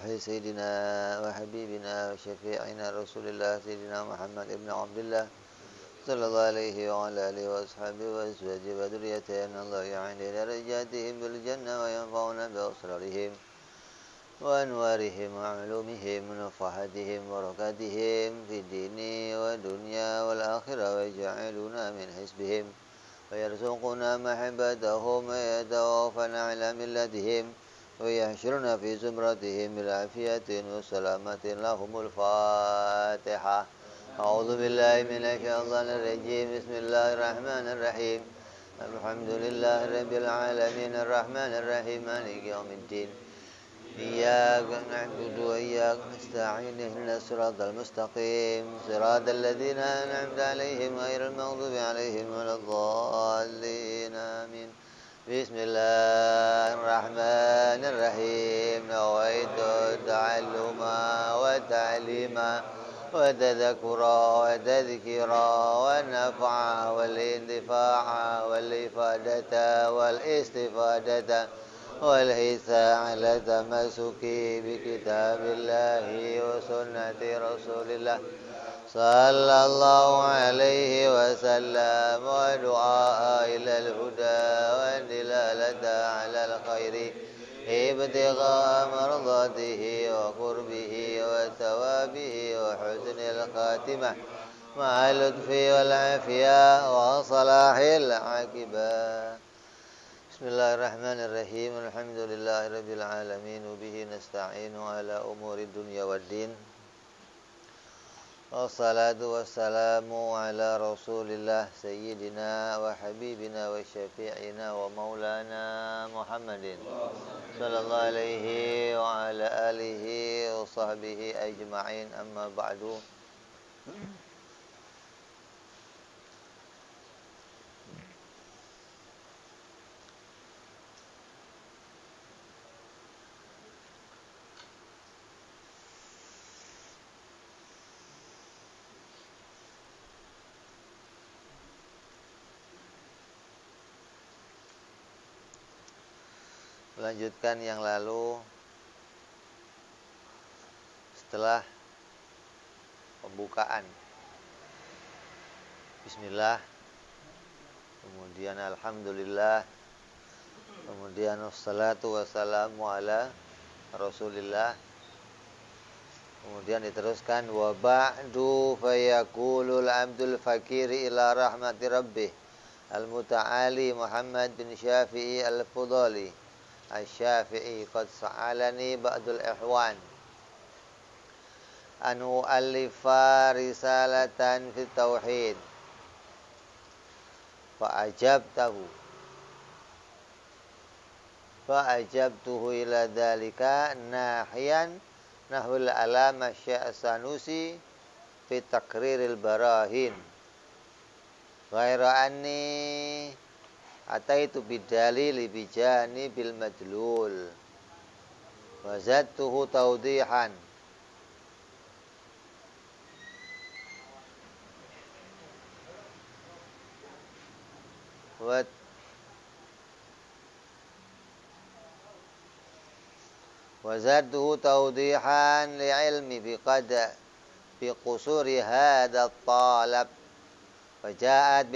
سيدنا وحبيبنا وشفيعنا رسول الله سيدنا محمد بن عبد الله صلى الله عليه وعلى آله وأصحابه وأزواجه وذريته أن الله يعين درجاتهم بالجنة وينفعنا بأسرارهم وأنوارهم وعلومهم ونفحاتهم وبركاتهم في الدين والدنيا والآخرة ويجعلنا من حزبهم ويرزقنا محبتهم ويتوفنا على ملتهم ويحشرنا في زمرتهم بالعافية والسلامة لهم الفاتحة. أعوذ بالله من الشيطان الرجيم. بسم الله الرحمن الرحيم. الحمد لله رب العالمين الرحمن الرحيم مالك يوم الدين. إياك نعبد وإياك نستعين اهدنا الصراط المستقيم صراط الذين أنعمت عليهم غير المغضوب عليهم ولا الضالين آمين. بسم الله الرحمن الرحيم. نويت التعلم والتعليم والتذكر والتذكير والنفع والانتفاع والإفادة والاستفادة والحث على التمسك بكتاب الله وسنة رسول الله صلى الله عليه وسلم ودعاء إلى الهدى والدلالة على الخير ابتغاء مرضاته وقربه وثوابه وحسن الخاتمة مع اللطف والعافية وصلاح العاقبة. Bismillahirrahmanirrahim. Alhamdulillahirabbil alamin wa bihi nasta'inu ala umuri dunya waddin. Wassalatu wassalamu ala Rasulillah sayyidina wa habibina wa syafi'ina wa maulana Muhammadin sallallahu alaihi wa ala alihi wa sahbihi ajma'in. Amma ba'du. Melanjutkan yang lalu, setelah pembukaan Bismillah, kemudian Alhamdulillah, kemudian wassalatu wassalamu ala Rasulillah, kemudian diteruskan wa ba'du fayaqulul abdul fakiri ila rahmati rabbih al-muta'ali Muhammad bin Syafi'i al-Fudali Asy-Syafi'i qad sa'alani ba'dul ikhwan an u'allifa risalatan fi tauhid fa'ajabtuhu ila dhalika nahiyan nahwil alama Sya'sanusi fi takriril barahin ghaira anni ataitu bidalili bijani bil madlul wa zadtuhu tawdihan wa zadtuhu tawdihan li ilmi bi qusuri hadha talab wa ja'at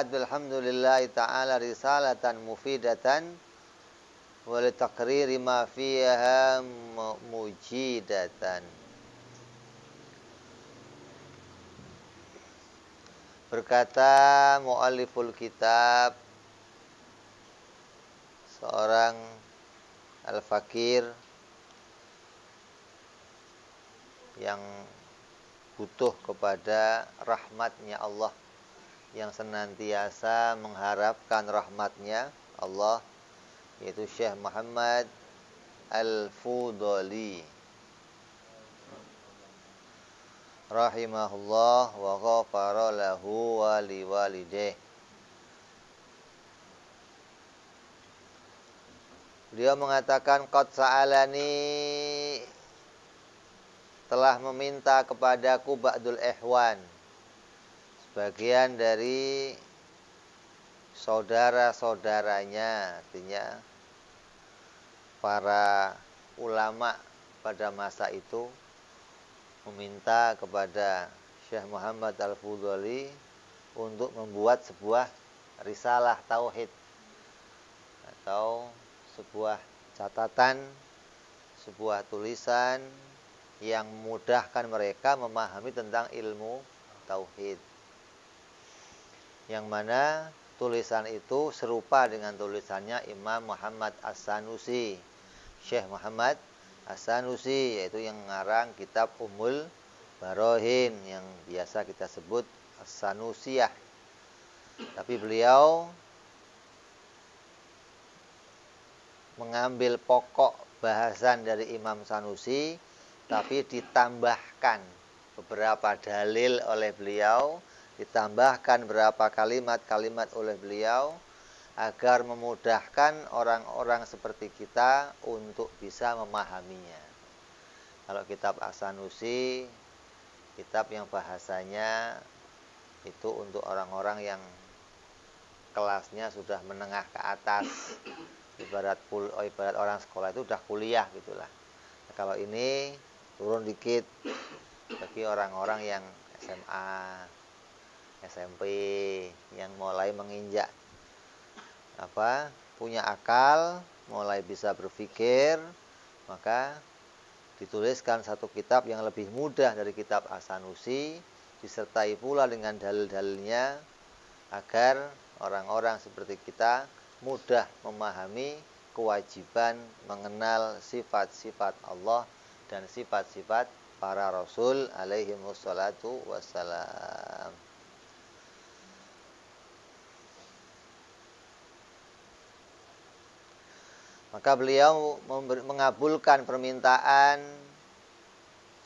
bilhamdulillahi ta'ala risalatan mufidatan wa li taqriri ma fiha mujidatan. Berkata mu'alliful kitab, seorang al-fakir yang butuh kepada rahmatnya Allah, yang senantiasa mengharapkan rahmatnya Allah, yaitu Syekh Muhammad Al-Fudali rahimahullah wa ghafara lahu wa liwalidayh. Beliau mengatakan qad sa'alani, telah meminta kepadaku ba'dul ikhwan, sebagian dari saudara-saudaranya, artinya para ulama pada masa itu meminta kepada Syekh Muhammad Al-Fudhali untuk membuat sebuah risalah tauhid atau sebuah catatan, sebuah tulisan yang memudahkan mereka memahami tentang ilmu tauhid. Yang mana tulisan itu serupa dengan tulisannya Imam Muhammad As-Sanusi, Syekh Muhammad As-Sanusi, yaitu yang mengarang kitab Ummul Barohin yang biasa kita sebut As-Sanusiyah. Tapi beliau mengambil pokok bahasan dari Imam Sanusi, tapi ditambahkan beberapa dalil oleh beliau, ditambahkan beberapa kalimat-kalimat oleh beliau agar memudahkan orang-orang seperti kita untuk bisa memahaminya. Kalau kitab As-Sanusi, kitab yang bahasanya itu untuk orang-orang yang kelasnya sudah menengah ke atas, ibarat orang sekolah itu udah kuliah gitulah. Nah, kalau ini turun dikit bagi orang-orang yang SMA, SMP, yang mulai menginjak punya akal, mulai bisa berpikir, maka dituliskan satu kitab yang lebih mudah dari kitab As-Sanusi, disertai pula dengan dalil-dalilnya agar orang-orang seperti kita mudah memahami kewajiban mengenal sifat-sifat Allah dan sifat-sifat para Rasul alaihi wassalatu wassalam. Maka beliau mengabulkan permintaan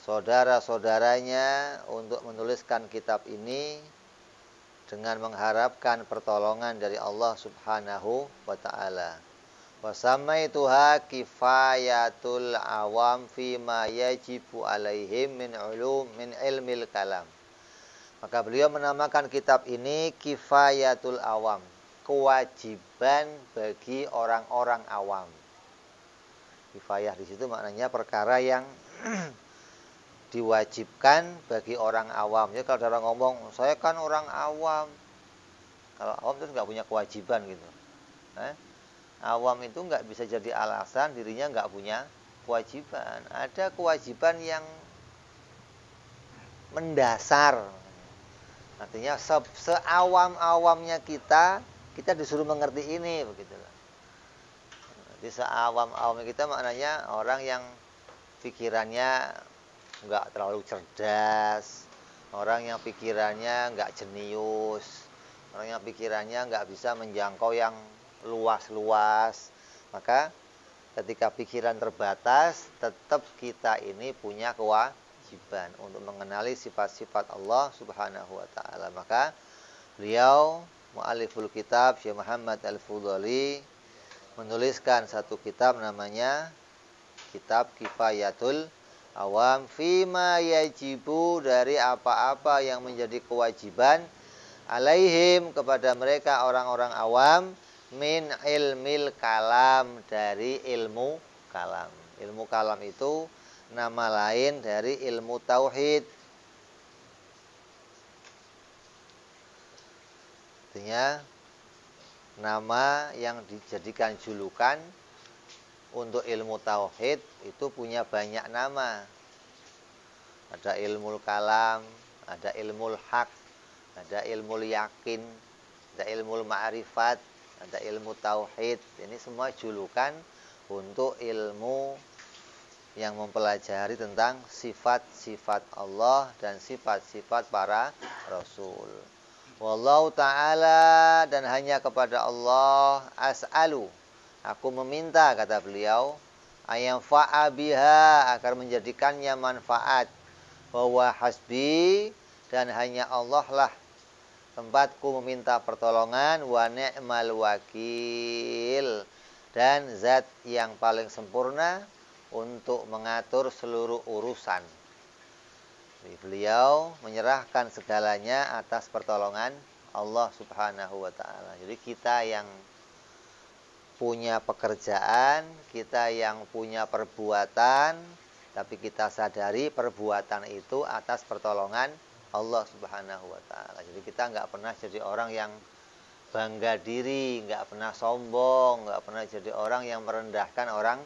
saudara-saudaranya untuk menuliskan kitab ini dengan mengharapkan pertolongan dari Allah Subhanahu wa ta'ala. Wa samaituha kifayatul awam fima yajibu alaihim min ilmil kalam. Maka beliau menamakan kitab ini Kifayatul Awam, kewajiban bagi orang-orang awam. Kifayah di situ maknanya perkara yang diwajibkan bagi orang awam. Jadi kalau orang ngomong, saya kan orang awam. Kalau awam itu nggak punya kewajiban gitu. Awam itu nggak bisa jadi alasan dirinya nggak punya kewajiban. Ada kewajiban yang mendasar. Artinya seawam-awamnya kita disuruh mengerti ini, begitulah. Jadi seawam-awamnya kita maknanya orang yang pikirannya nggak terlalu cerdas, orang yang pikirannya nggak jenius, orang yang pikirannya nggak bisa menjangkau yang luas-luas. Maka ketika pikiran terbatas, tetap kita ini punya kewajiban untuk mengenali sifat-sifat Allah Subhanahu wa ta'ala. Maka beliau mu'alliful kitab Syekh Muhammad Al-Fudhali menuliskan satu kitab namanya Kitab Kifayatul Awam fima yajibu, dari apa-apa yang menjadi kewajiban alaihim, kepada mereka orang-orang awam, min ilmil kalam, dari ilmu kalam. Ilmu kalam itu nama lain dari ilmu tauhid. Artinya nama yang dijadikan julukan untuk ilmu tauhid itu punya banyak nama. Ada ilmu kalam, ada ilmu hak, ada ilmu yakin, ada ilmu ma'rifat, ada ilmu tauhid. Ini semua julukan untuk ilmu yang mempelajari tentang sifat-sifat Allah dan sifat-sifat para Rasul. Wallahu ta'ala, dan hanya kepada Allah as'alu, aku meminta, kata beliau, ayam fa'abiha, agar menjadikannya manfaat, bahwa hasbi, dan hanya Allah lah tempatku meminta pertolongan, wa ni'mal wakil, dan zat yang paling sempurna untuk mengatur seluruh urusan. Jadi beliau menyerahkan segalanya atas pertolongan Allah Subhanahu wa ta'ala. Jadi kita yang punya pekerjaan, kita yang punya perbuatan, tapi kita sadari perbuatan itu atas pertolongan Allah Subhanahu wa Ta'ala. Jadi kita nggak pernah jadi orang yang bangga diri, nggak pernah sombong, nggak pernah jadi orang yang merendahkan orang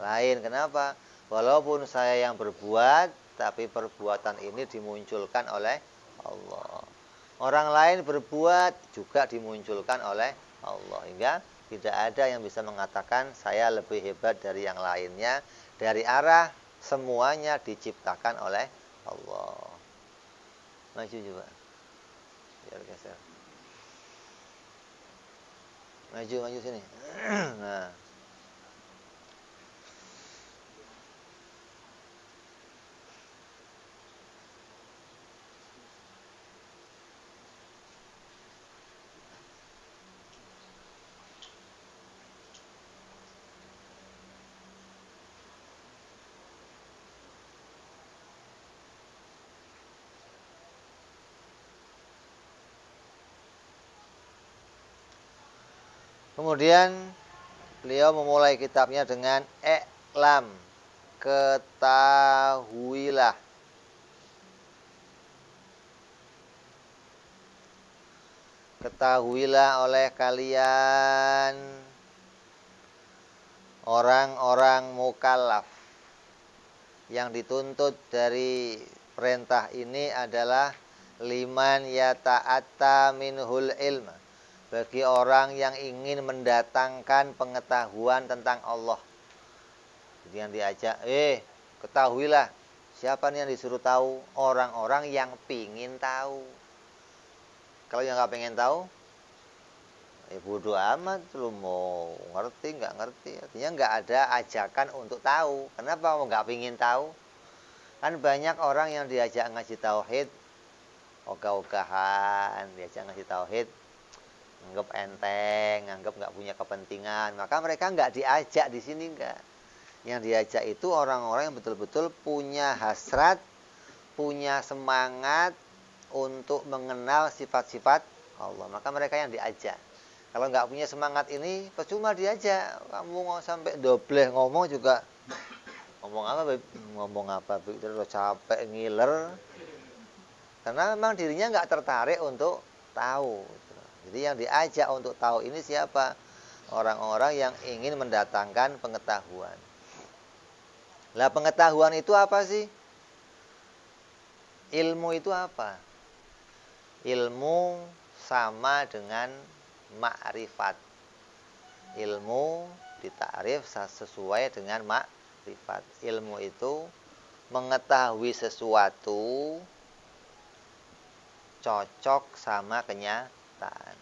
lain. Kenapa? Walaupun saya yang berbuat, tapi perbuatan ini dimunculkan oleh Allah. Orang lain berbuat juga dimunculkan oleh Allah. Hingga tidak ada yang bisa mengatakan saya lebih hebat dari yang lainnya. Dari arah semuanya diciptakan oleh Allah. Maju coba. Biar geser. Maju sini. Nah. Kemudian beliau memulai kitabnya dengan i'lam, ketahuilah. Ketahuilah oleh kalian orang-orang mukallaf. Yang dituntut dari perintah ini adalah liman yata'atta minhul ilma. Bagi orang yang ingin mendatangkan pengetahuan tentang Allah. Jadi yang diajak, ketahuilah. Siapa nih yang disuruh tahu? Orang-orang yang pingin tahu. Kalau yang nggak pengen tahu, bodoh amat. Lu mau ngerti, nggak ngerti. Artinya nggak ada ajakan untuk tahu. Kenapa mau nggak pingin tahu? Kan banyak orang yang diajak ngaji tauhid, ogah-ogahan, diajak ngaji tauhid, anggap enteng, anggap nggak punya kepentingan, maka mereka nggak diajak di sini nggak. Yang diajak itu orang-orang yang betul-betul punya hasrat, punya semangat untuk mengenal sifat-sifat Allah. Maka mereka yang diajak. Kalau nggak punya semangat ini, percuma diajak. Kamu mau sampai dobleh ngomong juga, ngomong apa, terus capek ngiler, karena memang dirinya nggak tertarik untuk tahu. Jadi yang diajak untuk tahu ini siapa? Orang-orang yang ingin mendatangkan pengetahuan. Lah pengetahuan itu apa sih? Ilmu itu apa? Ilmu sama dengan ma'rifat. Ilmu ditakrif sesuai dengan ma'rifat. Ilmu itu mengetahui sesuatu cocok sama kenyataan.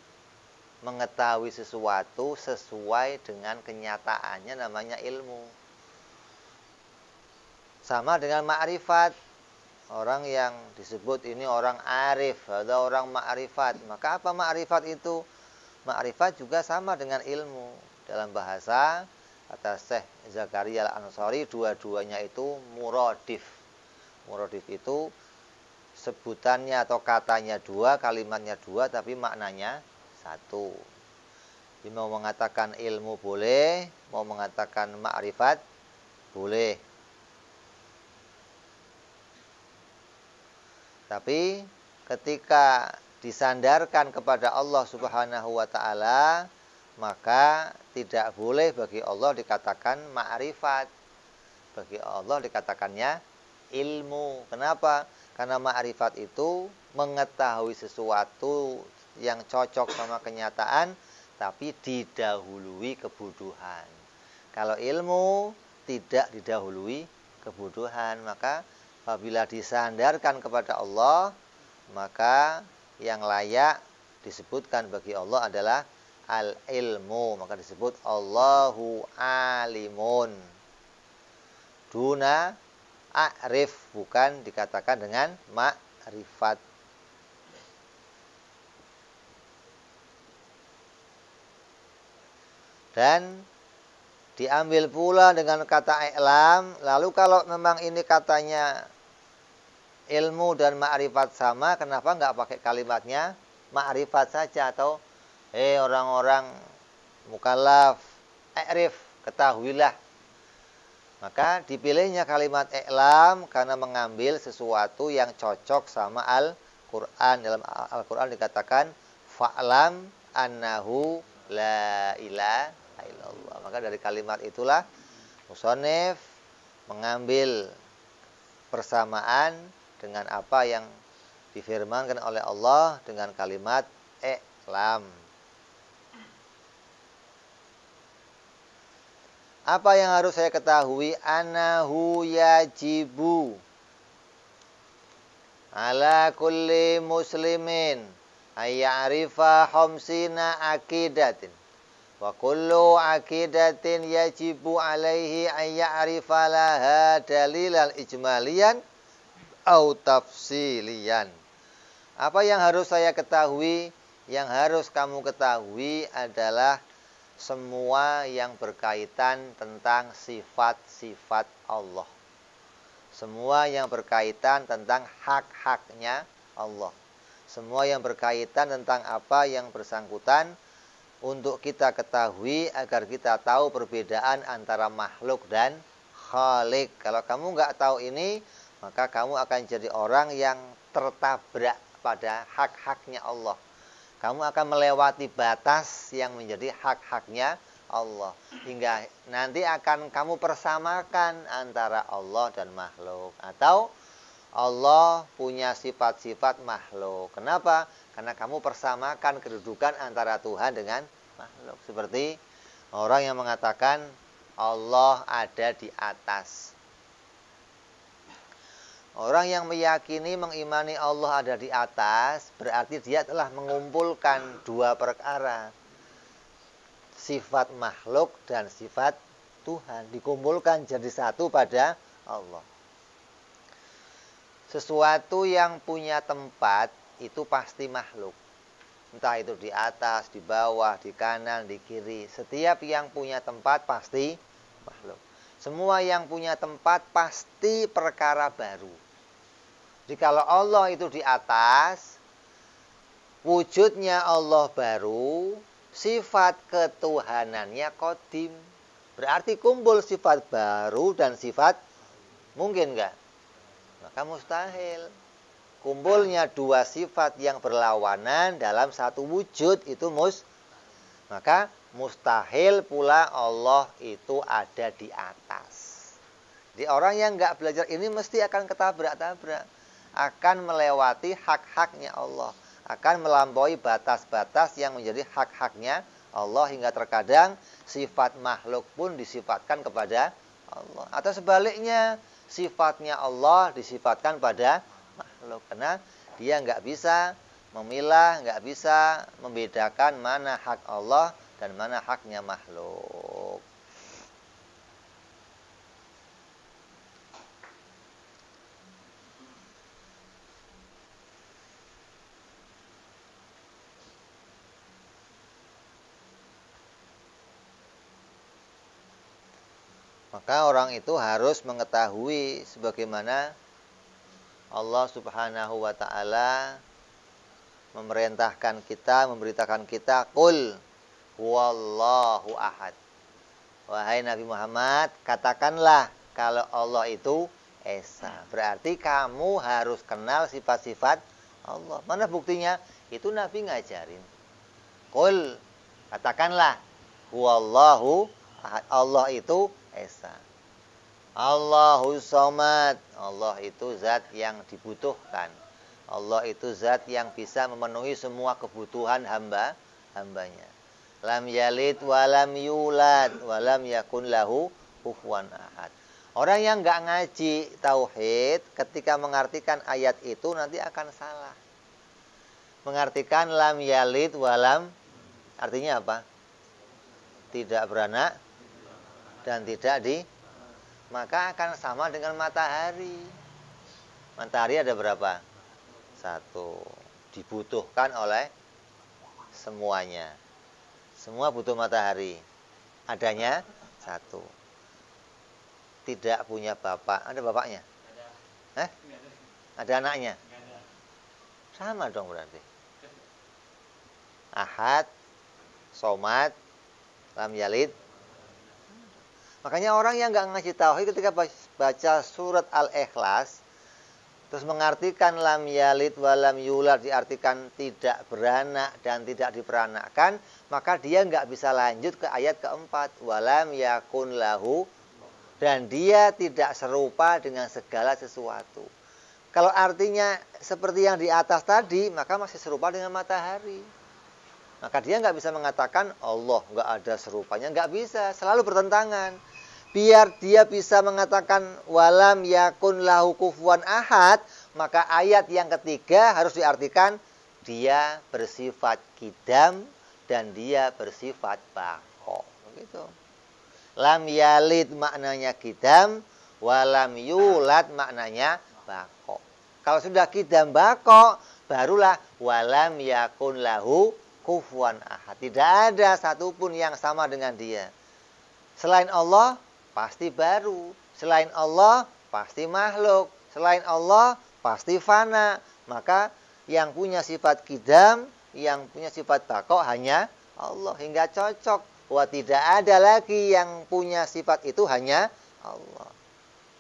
Mengetahui sesuatu sesuai dengan kenyataannya namanya ilmu. Sama dengan ma'rifat. Orang yang disebut ini orang arif atau orang ma'rifat. Maka apa ma'rifat itu? Ma'rifat juga sama dengan ilmu. Dalam bahasa kata Syekh Zakaria Al-Ansari, dua-duanya itu muradif. Muradif itu sebutannya atau katanya dua, kalimatnya dua, tapi maknanya satu. Jadi mau mengatakan ilmu boleh, mau mengatakan ma'rifat boleh. Tapi ketika disandarkan kepada Allah Subhanahu wa Ta'ala, maka tidak boleh bagi Allah dikatakan ma'rifat. Bagi Allah dikatakannya ilmu. Kenapa? Karena ma'rifat itu mengetahui sesuatu yang cocok sama kenyataan, tapi didahului kebutuhan. Kalau ilmu tidak didahului kebutuhan, maka apabila disandarkan kepada Allah, maka yang layak disebutkan bagi Allah adalah al-ilmu. Maka disebut Allahu alimun. Duna a'rif, bukan dikatakan dengan ma'rifat. Dan diambil pula dengan kata i'lam. Lalu kalau memang ini katanya ilmu dan ma'rifat sama, kenapa nggak pakai kalimatnya ma'rifat saja? Atau orang-orang mukallaf, i'rif, ketahuilah. Maka dipilihnya kalimat i'lam karena mengambil sesuatu yang cocok sama Al-Quran. Dalam Al-Quran dikatakan fa'lam annahu la ilaha illallah. Maka dari kalimat itulah musannif mengambil persamaan dengan apa yang difirmankan oleh Allah dengan kalimat i'lam. Apa yang harus saya ketahui? Anahu yajibu ala kulli muslimin ayya'rifa khamsina aqidatin wa kullu aqidatin yajibu alaihi ayya'rifa laha dalilan ijmaliyan au tafsiliyan. Apa yang harus saya ketahui? Yang harus kamu ketahui adalah semua yang berkaitan tentang sifat-sifat Allah. Semua yang berkaitan tentang hak-haknya Allah. Semua yang berkaitan tentang apa yang bersangkutan untuk kita ketahui agar kita tahu perbedaan antara makhluk dan khalik. Kalau kamu nggak tahu ini, maka kamu akan jadi orang yang tertabrak pada hak-haknya Allah. Kamu akan melewati batas yang menjadi hak-haknya Allah. Hingga nanti akan kamu persamakan antara Allah dan makhluk. Atau Allah punya sifat-sifat makhluk. Kenapa? Karena kamu persamakan kedudukan antara Tuhan dengan makhluk. Seperti orang yang mengatakan Allah ada di atas. Orang yang meyakini, mengimani Allah ada di atas, berarti dia telah mengumpulkan dua perkara. Sifat makhluk dan sifat Tuhan. Dikumpulkan jadi satu pada Allah. Sesuatu yang punya tempat itu pasti makhluk. Entah itu di atas, di bawah, di kanan, di kiri. Setiap yang punya tempat pasti makhluk. Semua yang punya tempat pasti perkara baru. Jadi kalau Allah itu di atas, wujudnya Allah baru, sifat ketuhanannya qadim. Berarti kumpul sifat baru dan sifat mungkin enggak? Maka mustahil. Kumpulnya dua sifat yang berlawanan dalam satu wujud itu maka mustahil pula Allah itu ada di atas. Jadi orang yang enggak belajar ini mesti akan ketabrak-tabrak. Akan melewati hak-haknya Allah. Akan melampaui batas-batas yang menjadi hak-haknya Allah. Hingga terkadang sifat makhluk pun disifatkan kepada Allah. Atau sebaliknya, sifatnya Allah disifatkan pada makhluk. Karena dia nggak bisa memilah, nggak bisa membedakan mana hak Allah dan mana haknya makhluk. Maka orang itu harus mengetahui sebagaimana Allah Subhanahu wa ta'ala memerintahkan kita, memberitakan kita, qul huwallahu ahad. Wahai Nabi Muhammad, katakanlah kalau Allah itu esa. Berarti kamu harus kenal sifat-sifat Allah. Mana buktinya? Itu Nabi ngajarin. Qul, katakanlah huwallahu ahad. Allah itu esa. Allahu somad. Allah itu zat yang dibutuhkan. Allah itu zat yang bisa memenuhi semua kebutuhan hambanya. Lam yalid walam yulad walam yakun lahu kufuwan ahad. Orang yang nggak ngaji tauhid ketika mengartikan ayat itu nanti akan salah. Mengartikan lam yalid walam artinya apa? Tidak beranak dan tidak maka akan sama dengan matahari. Matahari ada berapa? Satu. Dibutuhkan oleh semuanya. Semua butuh matahari. Adanya satu. Tidak punya bapak. Ada bapaknya? Ada. Ada anaknya? Ada. Sama dong berarti. Ahad, somad, lam yalid, Makanya orang yang nggak ngaji tauhid ketika baca surat Al-Ikhlas terus mengartikan lam yalid walam yulad, diartikan tidak beranak dan tidak diperanakkan, maka dia nggak bisa lanjut ke ayat keempat, walam yakun lahu, dan dia tidak serupa dengan segala sesuatu. Kalau artinya seperti yang di atas tadi, maka masih serupa dengan matahari. Maka dia nggak bisa mengatakan Allah nggak ada serupanya, nggak bisa, selalu bertentangan. Biar dia bisa mengatakan walam yakun lahu kufuwan ahad, maka ayat yang ketiga harus diartikan dia bersifat kidam dan dia bersifat bako. Begitu. Lam yalid maknanya kidam, walam yulad maknanya bako. Kalau sudah kidam bako, barulah walam yakun lahu kufuwan ahad. Tidak ada satupun yang sama dengan dia. Selain Allah pasti baru, selain Allah pasti makhluk, selain Allah pasti fana. Maka yang punya sifat kidam, yang punya sifat bako hanya Allah. Hingga cocok. Wah, tidak ada lagi yang punya sifat itu, hanya Allah.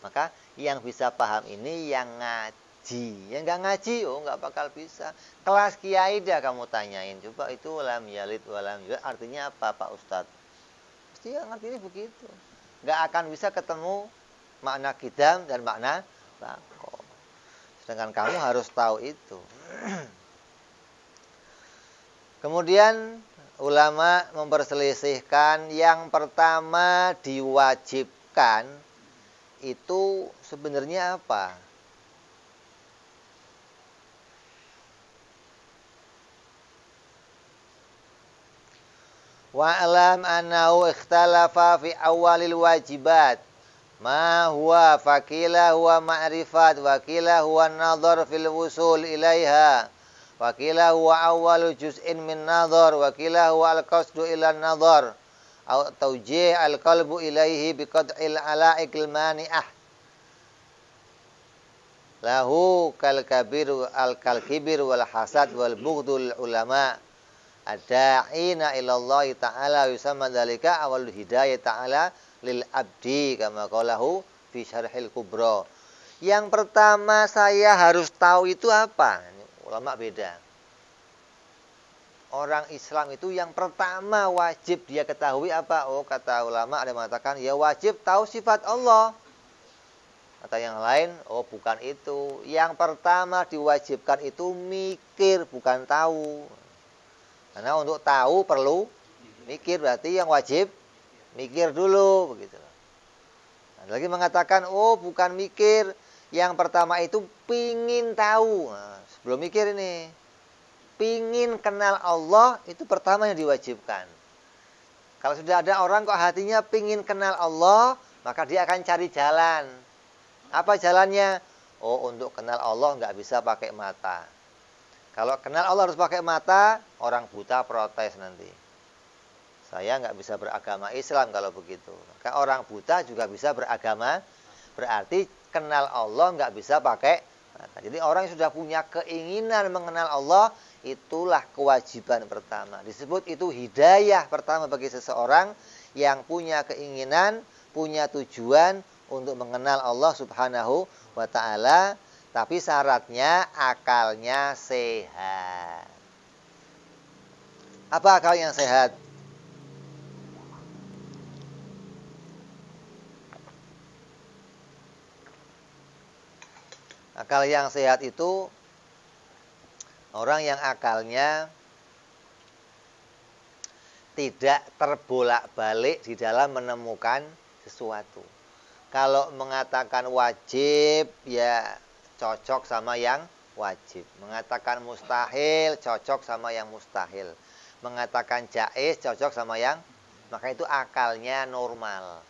Maka yang bisa paham ini yang ngaji. Yang nggak ngaji, oh nggak bakal bisa. Kelas kiai dah kamu tanyain. Coba itu lam yalid walam yulad artinya apa Pak Ustadz? Pasti yang ngerti ini begitu. Nggak akan bisa ketemu makna kidam dan makna bako. Sedangkan kamu harus tahu itu. Kemudian ulama memperselisihkan, yang pertama diwajibkan itu sebenarnya apa? Wa'lam annahu ikhtalafa fi awalil wajibat. Ma huwa fakila huwa ma'rifat, wakila huwa nadhar fil wusul ilaiha, wakila huwa awwalu juz'in min nadhar, wakila huwa al-qasdu ila nadhar, atau tawjih al-qalbu ilaihi biqad'il ala'iqil mani'ah. Lahu kal-kabir al-kal-kibir wal hasad wal bughdul ulama. Ada'ina ilallahi ta'ala yusamma dzalika awal hidayah ta'ala lil abdi kama qalahu fi syarhil kubra. Yang pertama saya harus tahu itu apa? Ulama beda. Orang Islam itu yang pertama wajib dia ketahui apa? Oh, kata ulama ada yang mengatakan ya wajib tahu sifat Allah. Kata yang lain, oh bukan itu. Yang pertama diwajibkan itu mikir, bukan tahu. Karena untuk tahu perlu mikir, berarti yang wajib mikir dulu, begitu. Ada lagi mengatakan, oh bukan mikir, yang pertama itu pingin tahu. Nah, sebelum mikir ini, pingin kenal Allah itu pertama yang diwajibkan. Kalau sudah ada orang kok hatinya pingin kenal Allah, maka dia akan cari jalan. Apa jalannya? Oh, untuk kenal Allah nggak bisa pakai mata. Kalau kenal Allah harus pakai mata, orang buta protes nanti. Saya nggak bisa beragama Islam kalau begitu. Maka orang buta juga bisa beragama, berarti kenal Allah nggak bisa pakai mata. Jadi orang yang sudah punya keinginan mengenal Allah, itulah kewajiban pertama. Disebut itu hidayah pertama bagi seseorang yang punya keinginan, punya tujuan untuk mengenal Allah Subhanahu wa ta'ala. Tapi syaratnya akalnya sehat. Apa akal yang sehat? Akal yang sehat itu orang yang akalnya tidak terbolak-balik di dalam menemukan sesuatu. Kalau mengatakan wajib, ya cocok sama yang wajib. Mengatakan mustahil, cocok sama yang mustahil. Mengatakan jaiz, cocok sama yang, maka itu akalnya normal.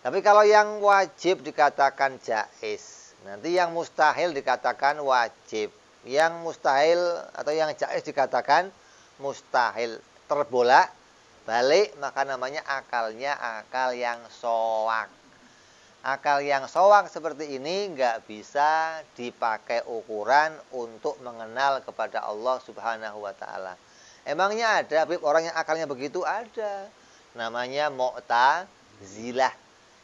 Tapi kalau yang wajib dikatakan jaiz, nanti yang mustahil dikatakan wajib. Yang mustahil atau yang jaiz dikatakan mustahil. Terbolak balik, maka namanya akalnya akal yang soak. Akal yang soak seperti ini nggak bisa dipakai ukuran untuk mengenal kepada Allah Subhanahu wa ta'ala. Emangnya ada orang yang akalnya begitu? Ada. Namanya Mu'tazilah.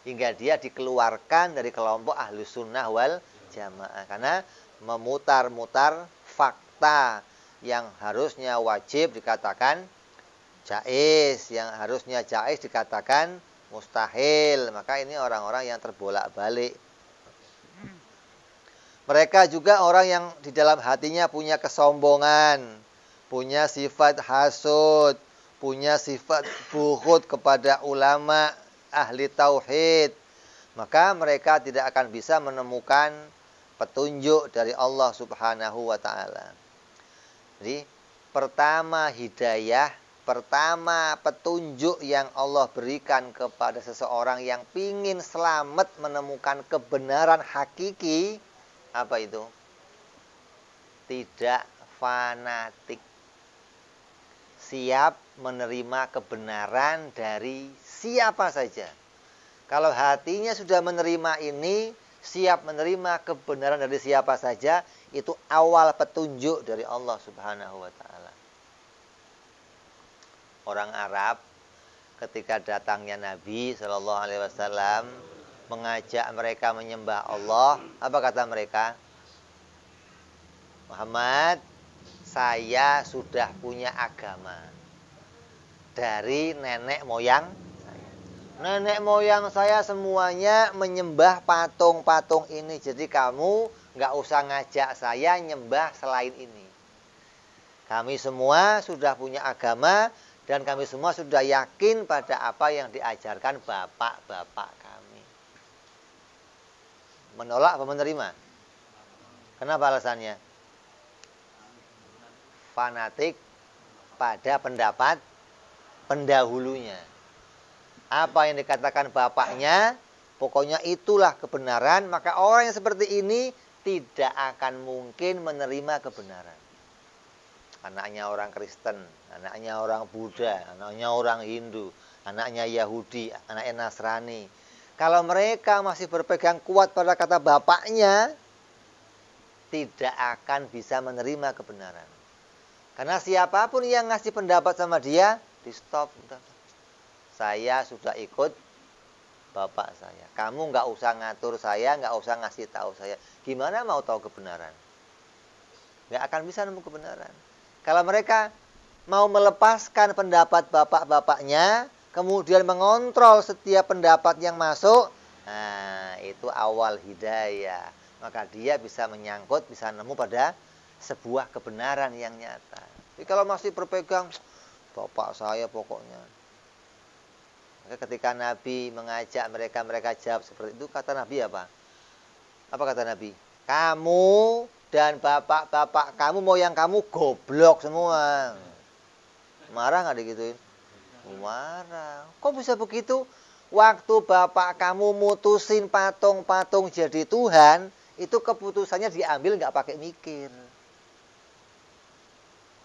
hingga dia dikeluarkan dari kelompok Ahlus Sunnah wal Jamaah. Karena memutar-mutar fakta yang harusnya wajib dikatakan jaiz, yang harusnya jaiz dikatakan mustahil. Maka ini orang-orang yang terbolak-balik. Mereka juga orang yang di dalam hatinya punya kesombongan, punya sifat hasud, punya sifat bughud kepada ulama ahli tauhid. Maka mereka tidak akan bisa menemukan petunjuk dari Allah Subhanahu wa ta'ala. Jadi pertama hidayah, pertama petunjuk yang Allah berikan kepada seseorang yang ingin selamat menemukan kebenaran hakiki, apa itu? Tidak fanatik. Siap menerima kebenaran dari siapa saja. Kalau hatinya sudah menerima ini, siap menerima kebenaran dari siapa saja, itu awal petunjuk dari Allah Subhanahu wa ta'ala. Orang Arab ketika datangnya Nabi Shallallahu Alaihi Wasallam mengajak mereka menyembah Allah, apa kata mereka? Muhammad, saya sudah punya agama dari nenek moyang saya. Nenek moyang saya semuanya menyembah patung-patung ini, jadi kamu nggak usah ngajak saya nyembah selain ini. Kami semua sudah punya agama dan kami semua sudah yakin pada apa yang diajarkan bapak-bapak kami. Menolak apa menerima? Kenapa alasannya? Fanatik pada pendapat pendahulunya. Apa yang dikatakan bapaknya, pokoknya itulah kebenaran. Maka orang yang seperti ini tidak akan mungkin menerima kebenaran. Anaknya orang Kristen, anaknya orang Buddha, anaknya orang Hindu, anaknya Yahudi, anaknya Nasrani. Kalau mereka masih berpegang kuat pada kata bapaknya, tidak akan bisa menerima kebenaran. Karena siapapun yang ngasih pendapat sama dia, di stop. Saya sudah ikut bapak saya. Kamu nggak usah ngatur saya, nggak usah ngasih tahu saya. Gimana mau tahu kebenaran? Nggak akan bisa nemu kebenaran. Kalau mereka mau melepaskan pendapat bapak-bapaknya, kemudian mengontrol setiap pendapat yang masuk, nah itu awal hidayah. Maka dia bisa menyangkut, bisa nemu pada sebuah kebenaran yang nyata. Tapi kalau masih berpegang, bapak saya pokoknya. Maka ketika Nabi mengajak mereka, mereka jawab seperti itu, kata Nabi apa? Apa kata Nabi? Kamu dan bapak-bapak kamu, moyang kamu goblok semua. Marah nggak digituin? Marah. Kok bisa begitu? Waktu bapak kamu mutusin patung-patung jadi Tuhan, itu keputusannya diambil nggak pakai mikir.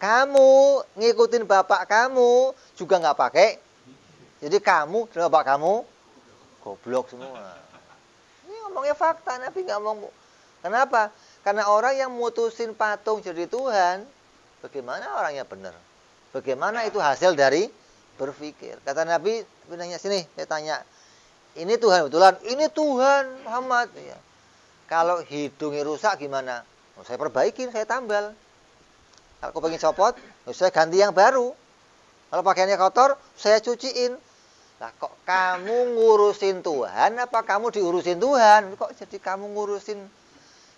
Kamu ngikutin bapak kamu juga nggak pakai. Jadi kamu dan bapak kamu goblok semua. Ini ngomongnya fakta, Nabi nggak ngomong. Kenapa? Karena orang yang mutusin patung jadi Tuhan, bagaimana orangnya benar? Bagaimana itu hasil dari berpikir? Kata Nabi, nanya sini, saya tanya, ini Tuhan betulan? Ini Tuhan Muhammad. Ya. Kalau hidungnya rusak gimana? Oh, saya perbaikin, saya tambal. Kalau aku pengen copot, saya ganti yang baru. Kalau pakaiannya kotor, saya cuciin. Lah kok kamu ngurusin Tuhan, apa kamu diurusin Tuhan? Kok jadi kamu ngurusin?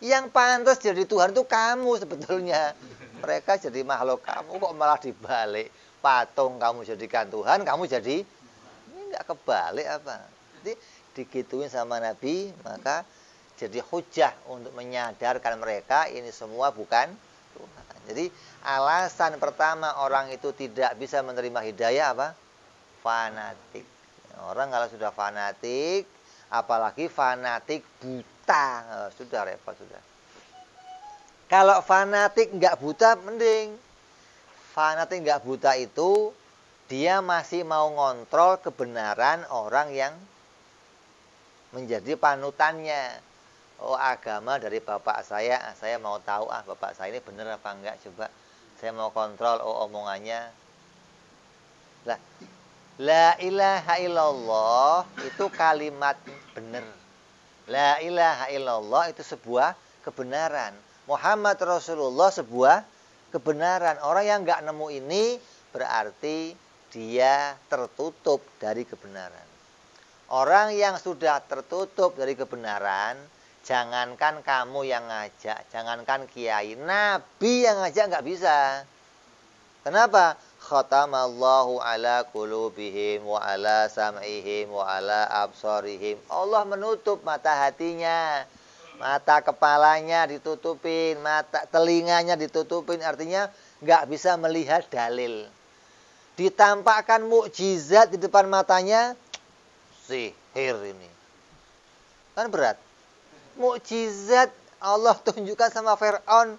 Yang pantas jadi Tuhan itu kamu sebetulnya. Mereka jadi makhluk kamu, kok malah dibalik. Patung kamu jadikan Tuhan, kamu jadi, ini nggak kebalik apa? Jadi digituin sama Nabi, maka jadi hujah untuk menyadarkan mereka ini semua bukan Tuhan. Jadi alasan pertama orang itu tidak bisa menerima hidayah apa? Fanatik. Orang kalau sudah fanatik, apalagi fanatik buta, sudah repot sudah. Kalau fanatik nggak buta mending. Fanatik nggak buta itu dia masih mau ngontrol kebenaran orang yang menjadi panutannya. Oh, agama dari bapak saya mau tahu bapak saya ini benar apa enggak, coba saya mau kontrol omongannya. Lah, La ilaha illallah itu kalimat benar. La ilaha illallah itu sebuah kebenaran. Muhammad Rasulullah sebuah kebenaran. Orang yang nggak nemu ini berarti dia tertutup dari kebenaran. Orang yang sudah tertutup dari kebenaran, jangankan kamu yang ngajak, jangankan kiai, nabi yang ngajak nggak bisa. Kenapa? Khatamallahu ala qulubihim wa ala sam'ihim wa ala absarihim. Allah menutup mata hatinya, mata kepalanya ditutupin, mata telinganya ditutupin, artinya nggak bisa melihat dalil. Ditampakkan mukjizat di depan matanya, sihir ini. Kan berat. Mukjizat Allah tunjukkan sama Fir'aun,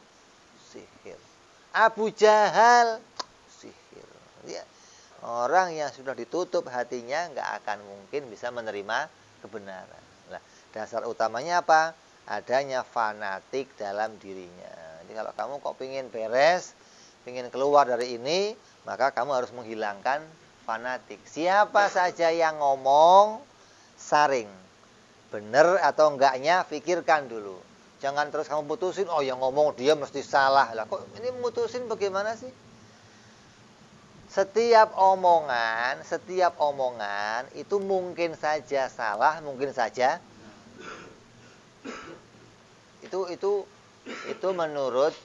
sihir. Abu Jahal, sihir. Ya. Orang yang sudah ditutup hatinya nggak akan mungkin bisa menerima kebenaran. Nah, dasar utamanya apa? Adanya fanatik dalam dirinya. Jadi kalau kamu kok pingin beres, pingin keluar dari ini, maka kamu harus menghilangkan fanatik. Siapa saja yang ngomong, saring. Benar atau enggaknya, pikirkan dulu. Jangan terus kamu putusin, oh yang ngomong dia mesti salah. Lah kok ini mutusin bagaimana sih? Setiap omongan itu mungkin saja salah, mungkin saja itu menurut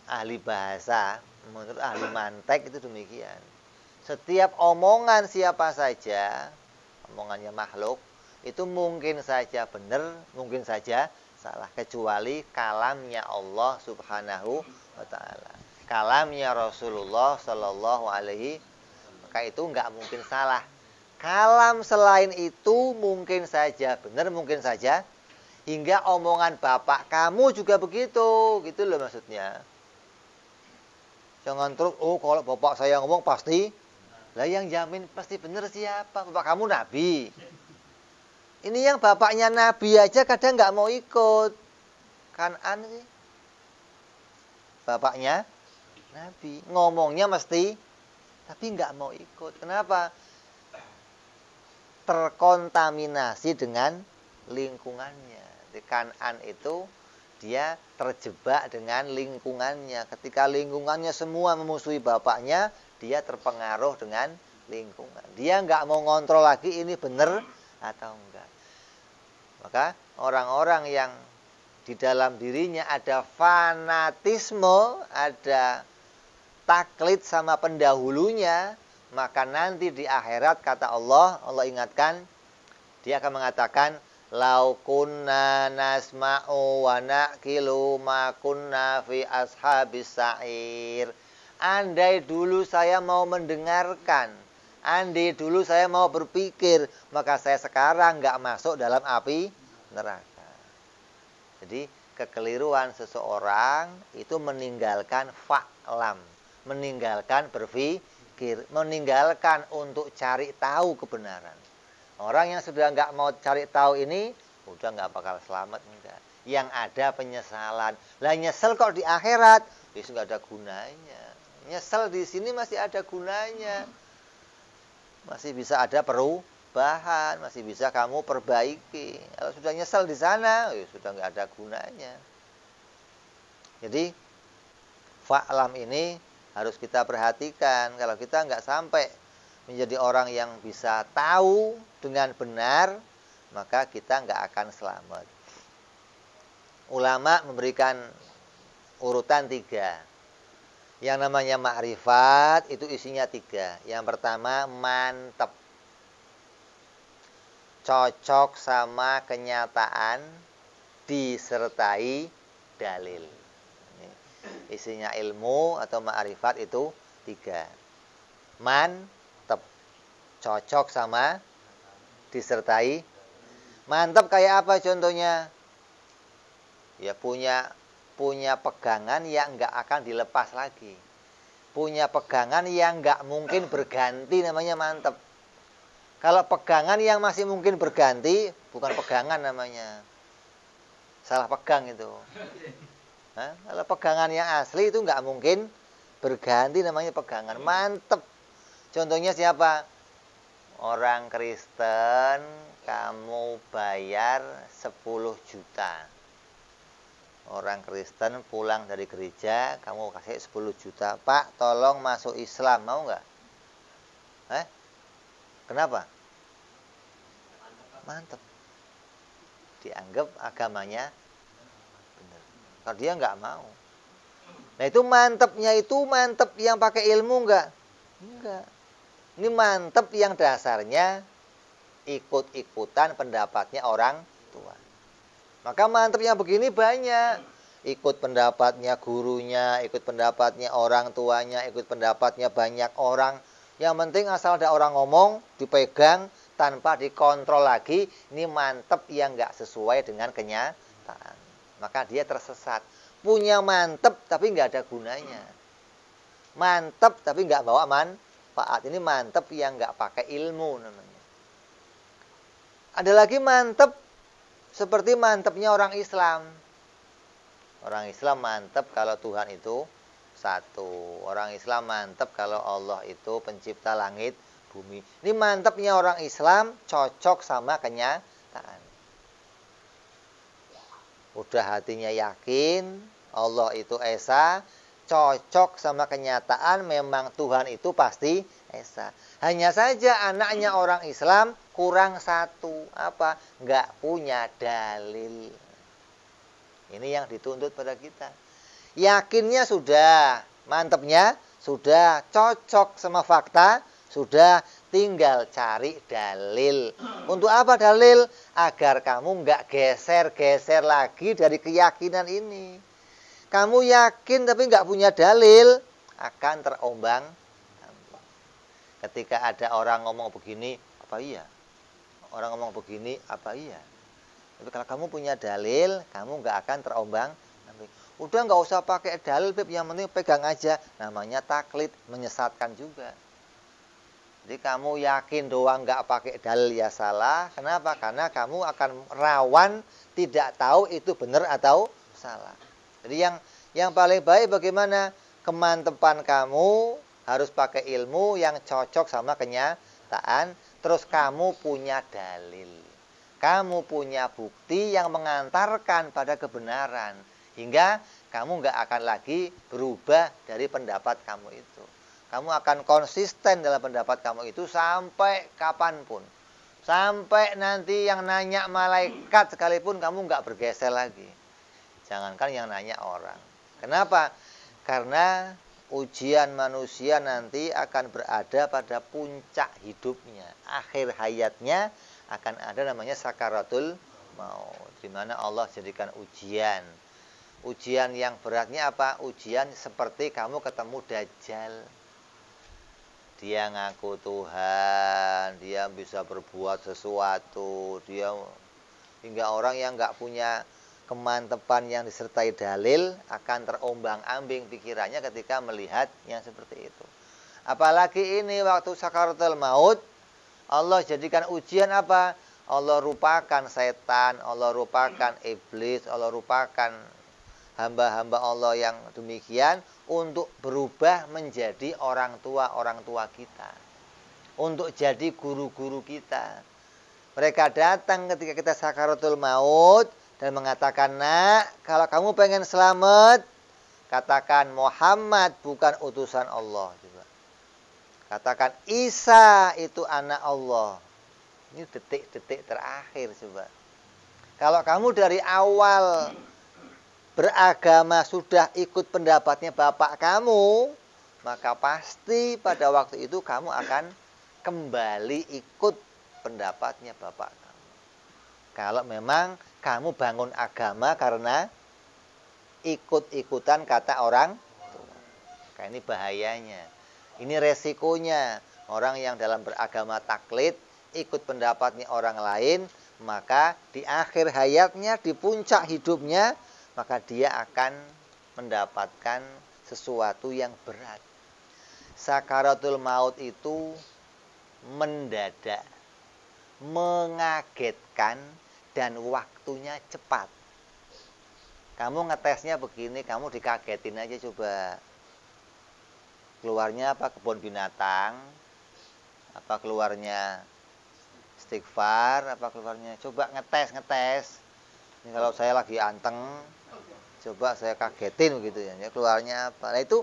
ahli bahasa, menurut ahli mantek itu demikian. Setiap omongan siapa saja, omongannya makhluk, itu mungkin saja benar, mungkin saja salah, kecuali kalamnya Allah Subhanahu wa taala. Kalamnya Rasulullah sallallahu alaihi, maka itu enggak mungkin salah. Kalam selain itu mungkin saja benar, mungkin saja, hingga omongan bapak kamu juga begitu, gitu loh maksudnya. Jangan terus, oh kalau bapak saya ngomong pasti, lah yang jamin pasti benar siapa? Bapak kamu nabi. Ini yang bapaknya nabi aja kadang nggak mau ikut. Kanan sih. Bapaknya nabi. Ngomongnya mesti, tapi nggak mau ikut. Kenapa? Terkontaminasi dengan lingkungannya. Di Kanan itu dia terjebak dengan lingkungannya. Ketika lingkungannya semua memusuhi bapaknya, dia terpengaruh dengan lingkungan. Dia nggak mau ngontrol lagi ini benar atau enggak. Maka orang-orang yang di dalam dirinya ada fanatisme, ada taklid sama pendahulunya, maka nanti di akhirat kata Allah ingatkan, dia akan mengatakan, lau kunna nasma'u wa naqilu ma kunna fi ashabis sa'ir. Andai dulu saya mau mendengarkan, andai dulu saya mau berpikir, maka saya sekarang nggak masuk dalam api neraka. Jadi kekeliruan seseorang itu meninggalkan fa'lam, meninggalkan berpikir, meninggalkan untuk cari tahu kebenaran. Orang yang sudah nggak mau cari tahu ini, udah nggak bakal selamat, enggak. Yang ada penyesalan. Lah nyesel kok di akhirat, itu nggak ada gunanya. Nyesel di sini masih ada gunanya. Masih bisa ada perubahan, masih bisa kamu perbaiki. Kalau sudah nyesel di sana, sudah nggak ada gunanya. Jadi fa'lam ini harus kita perhatikan. Kalau kita nggak sampai menjadi orang yang bisa tahu dengan benar, maka kita nggak akan selamat. Ulama memberikan urutan 3. Yang namanya ma'rifat itu isinya 3. Yang pertama mantep, cocok sama kenyataan disertai dalil. Ini isinya ilmu atau ma'rifat itu 3. Mantep, cocok sama disertai. Mantep kayak apa contohnya? Ya punya pegangan yang nggak akan dilepas lagi. Punya pegangan yang nggak mungkin berganti, namanya mantep. Kalau pegangan yang masih mungkin berganti, bukan pegangan namanya. Salah pegang itu. Nah, kalau pegangan yang asli itu nggak mungkin berganti, namanya pegangan. Mantep. Contohnya siapa? orang Kristen kamu bayar 10 juta. Orang Kristen pulang dari gereja, kamu kasih 10 juta. Pak, tolong masuk Islam, mau nggak? Kenapa? Mantep. Dianggap agamanya benar. Kalau dia nggak mau. Nah itu mantepnya itu mantep yang pakai ilmu nggak? Enggak. Ini mantep yang dasarnya ikut-ikutan pendapatnya orang tua. Maka mantepnya begini banyak. Ikut pendapatnya gurunya, ikut pendapatnya orang tuanya, ikut pendapatnya banyak orang. Yang penting asal ada orang ngomong, dipegang, tanpa dikontrol lagi. Ini mantep yang nggak sesuai dengan kenyataan. Maka dia tersesat. Punya mantep tapi nggak ada gunanya. Mantep tapi nggak bawa manfaat. Ini mantep yang nggak pakai ilmu namanya. Ada lagi mantep seperti mantepnya orang Islam. Orang Islam mantep kalau Tuhan itu satu. Orang Islam mantep kalau Allah itu pencipta langit bumi. Ini mantepnya orang Islam cocok sama kenyataan. Udah hatinya yakin Allah itu Esa, cocok sama kenyataan memang Tuhan itu pasti Esa. Hanya saja anaknya orang Islam kurang satu. Apa? Nggak punya dalil. Ini yang dituntut pada kita. Yakinnya sudah, mantepnya sudah, cocok sama fakta, sudah, tinggal cari dalil. Untuk apa dalil? Agar kamu nggak geser-geser lagi dari keyakinan ini. Kamu yakin tapi nggak punya dalil, akan terombang. Ketika ada orang ngomong begini, apa iya? Orang ngomong begini, apa iya? Tapi kalau kamu punya dalil, kamu nggak akan terombang. Udah nggak usah pakai dalil, yang penting pegang aja. Namanya taklid, menyesatkan juga. Jadi kamu yakin doang nggak pakai dalil ya salah. Kenapa? Karena kamu akan rawan tidak tahu itu benar atau salah. Jadi yang paling baik bagaimana? Kemantepan kamu harus pakai ilmu yang cocok sama kenyataan. Terus kamu punya dalil. Kamu punya bukti yang mengantarkan pada kebenaran. Hingga kamu nggak akan lagi berubah dari pendapat kamu itu. Kamu akan konsisten dalam pendapat kamu itu sampai kapanpun. Sampai nanti yang nanya malaikat sekalipun kamu nggak bergeser lagi. Jangankan yang nanya orang. Kenapa? Karena ujian manusia nanti akan berada pada puncak hidupnya. Akhir hayatnya akan ada namanya sakaratul maut. Di mana Allah jadikan ujian. Ujian yang beratnya apa? Ujian seperti kamu ketemu Dajjal. Dia ngaku Tuhan, dia bisa berbuat sesuatu, dia hingga orang yang nggak punya kemantepan yang disertai dalil akan terombang-ambing pikirannya ketika melihat yang seperti itu. Apalagi ini waktu sakaratul maut, Allah jadikan ujian apa? Allah rupakan setan, Allah rupakan iblis, Allah rupakan hamba-hamba Allah yang demikian untuk berubah menjadi orang tua kita. Untuk jadi guru-guru kita. Mereka datang ketika kita sakaratul maut dan mengatakan, "Nak, kalau kamu pengen selamat, katakan Muhammad bukan utusan Allah." Coba. Katakan Isa itu anak Allah. Ini detik-detik terakhir coba. Kalau kamu dari awal beragama sudah ikut pendapatnya bapak kamu, maka pasti pada waktu itu kamu akan kembali ikut pendapatnya bapak kamu. Kalau memang kamu bangun agama karena ikut-ikutan kata orang tua. Kayak ini bahayanya. Ini resikonya. Orang yang dalam beragama taklid, ikut pendapatnya orang lain, maka di akhir hayatnya, di puncak hidupnya, maka dia akan mendapatkan sesuatu yang berat. Sakaratul maut itu mendadak, mengagetkan, dan waktunya cepat. Kamu ngetesnya begini, kamu dikagetin aja coba. Keluarnya apa? Kebun binatang. Apa keluarnya istighfar, apa keluarnya? Coba ngetes. Ini kalau saya lagi anteng, coba saya kagetin begitu ya. Ini keluarnya apa? Nah itu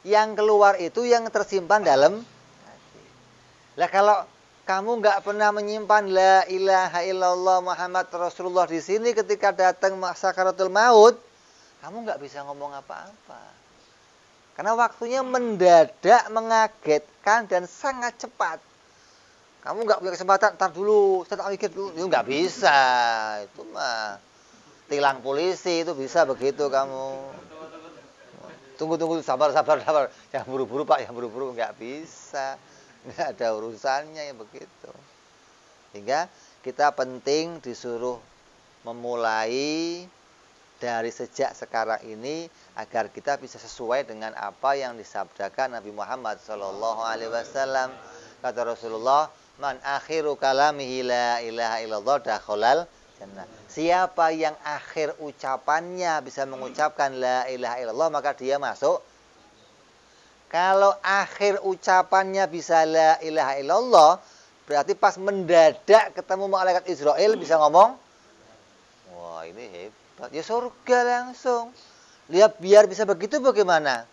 yang keluar itu yang tersimpan dalam hati. Lah kalau kamu nggak pernah menyimpan la ilaha illallah Muhammad Rasulullah di sini ketika datang sakaratul maut, kamu nggak bisa ngomong apa-apa. Karena waktunya mendadak, mengagetkan dan sangat cepat. Kamu nggak punya kesempatan, ntar dulu, saya tak mikir dulu, itu nggak bisa. Itu mah tilang polisi itu bisa begitu kamu. Tunggu, sabar. Jangan buru-buru Pak, jangan buru-buru, nggak bisa. Nggak ada urusannya ya begitu. Sehingga kita penting disuruh memulai dari sejak sekarang ini agar kita bisa sesuai dengan apa yang disabdakan Nabi Muhammad SAW. Kata Rasulullah, man akhiru kalamihi la ilaha illallah dakhalal jannah. Siapa yang akhir ucapannya bisa mengucapkan la ilaha illallah maka dia masuk. Kalau akhir ucapannya bisa la ilaha illallah, berarti pas mendadak ketemu malaikat Israel bisa ngomong, wah ini hebat, ya surga langsung. Lihat biar bisa begitu bagaimana?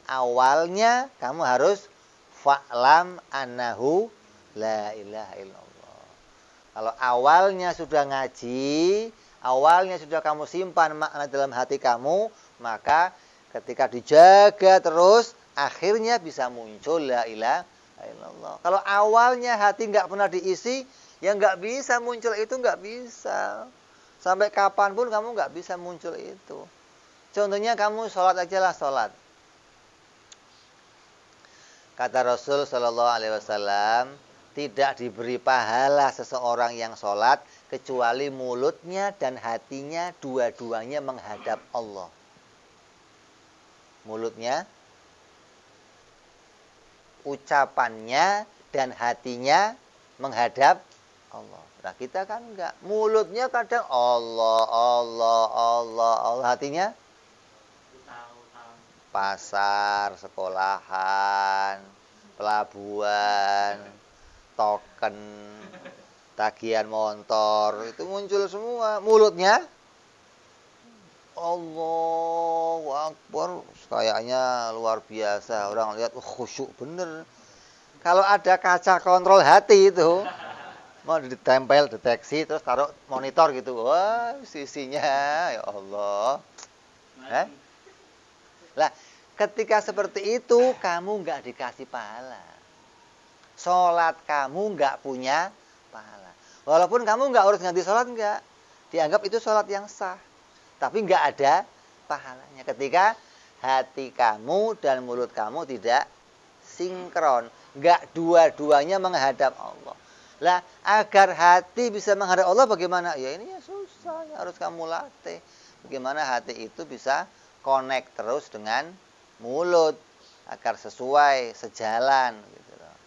Awalnya kamu harus fa'lam annahu la ilaha illallah. Kalau awalnya sudah ngaji, awalnya sudah kamu simpan makna dalam hati kamu, maka ketika dijaga terus, akhirnya bisa muncul la ilaha illallah. Kalau awalnya hati nggak pernah diisi, ya nggak bisa muncul itu, nggak bisa. Sampai kapanpun kamu nggak bisa muncul itu. Contohnya kamu sholat aja lah sholat. Kata Rasul Shallallahu Alaihi Wasallam, tidak diberi pahala seseorang yang sholat kecuali mulutnya dan hatinya dua-duanya menghadap Allah. Mulutnya, ucapannya dan hatinya menghadap Allah. Nah kita kan enggak. Mulutnya kadang Allah. Hatinya pasar, sekolahan, pelabuhan, token, tagihan motor, itu muncul semua. Mulutnya Allahu Akbar, kayaknya luar biasa. Orang lihat khusyuk bener. Kalau ada kaca kontrol hati itu, mau ditempel deteksi terus taruh monitor gitu. Wah, sisinya ya Allah. Lah, ketika seperti itu kamu nggak dikasih pahala. Sholat kamu nggak punya pahala. Walaupun kamu nggak urus ganti sholat nggak, dianggap itu sholat yang sah. Tapi nggak ada pahalanya ketika hati kamu dan mulut kamu tidak sinkron, nggak dua-duanya menghadap Allah. Lah, agar hati bisa menghadap Allah bagaimana? Ya ini ya susah, ya harus kamu latih. Bagaimana hati itu bisa connect terus dengan mulut agar sesuai, sejalan gitu loh.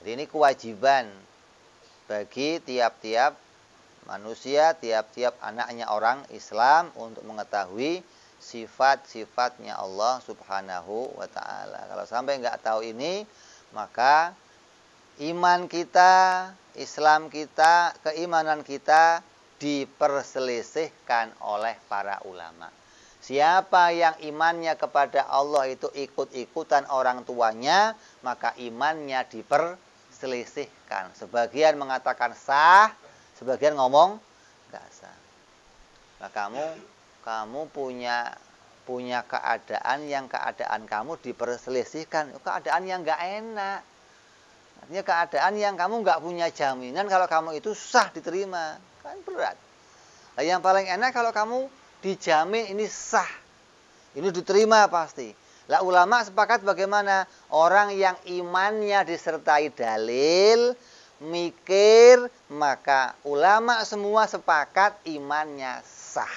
Jadi ini kewajiban bagi tiap-tiap manusia, tiap-tiap anaknya orang Islam untuk mengetahui sifat-sifatnya Allah Subhanahu wa ta'ala. Kalau sampai nggak tahu ini, maka iman kita, Islam kita, keimanan kita diperselisihkan oleh para ulama. Siapa yang imannya kepada Allah itu ikut-ikutan orang tuanya, maka imannya diperselisihkan. Sebagian mengatakan sah, sebagian ngomong nggak sah. Nah kamu punya keadaan yang keadaan kamu diperselisihkan, keadaan yang nggak enak. Artinya keadaan yang kamu nggak punya jaminan kalau kamu itu sah diterima, kan berat. Nah, yang paling enak kalau kamu dijamin ini sah, ini diterima pasti. Lah ulama sepakat bagaimana? Orang yang imannya disertai dalil, mikir, maka ulama semua sepakat imannya sah.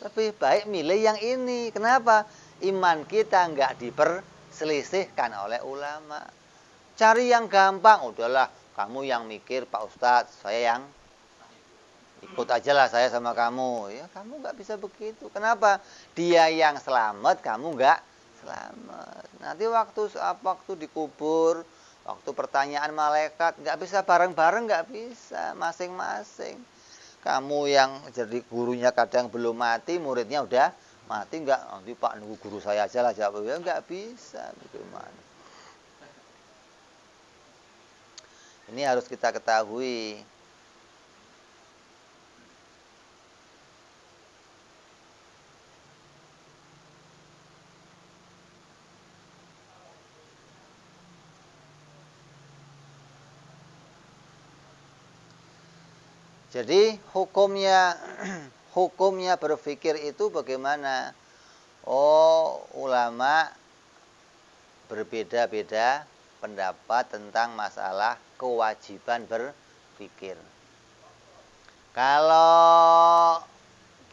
Lebih baik milih yang ini. Kenapa? Iman kita nggak diperselisihkan oleh ulama. Cari yang gampang, udahlah kamu yang mikir Pak Ustadz, saya yang ikut aja lah saya sama kamu. Ya kamu nggak bisa begitu. Kenapa? Dia yang selamat, kamu nggak selamat. Nanti waktu dikubur, waktu pertanyaan malaikat, nggak bisa bareng-bareng, nggak bisa, masing-masing. Kamu yang jadi gurunya kadang belum mati, muridnya udah mati, nggak, nanti Pak nunggu guru saya aja lah jawab, ya nggak bisa, bagaimana? Ini harus kita ketahui. Jadi hukumnya berpikir itu bagaimana? Oh, ulama berbeda-beda pendapat tentang masalah kewajiban berpikir. Kalau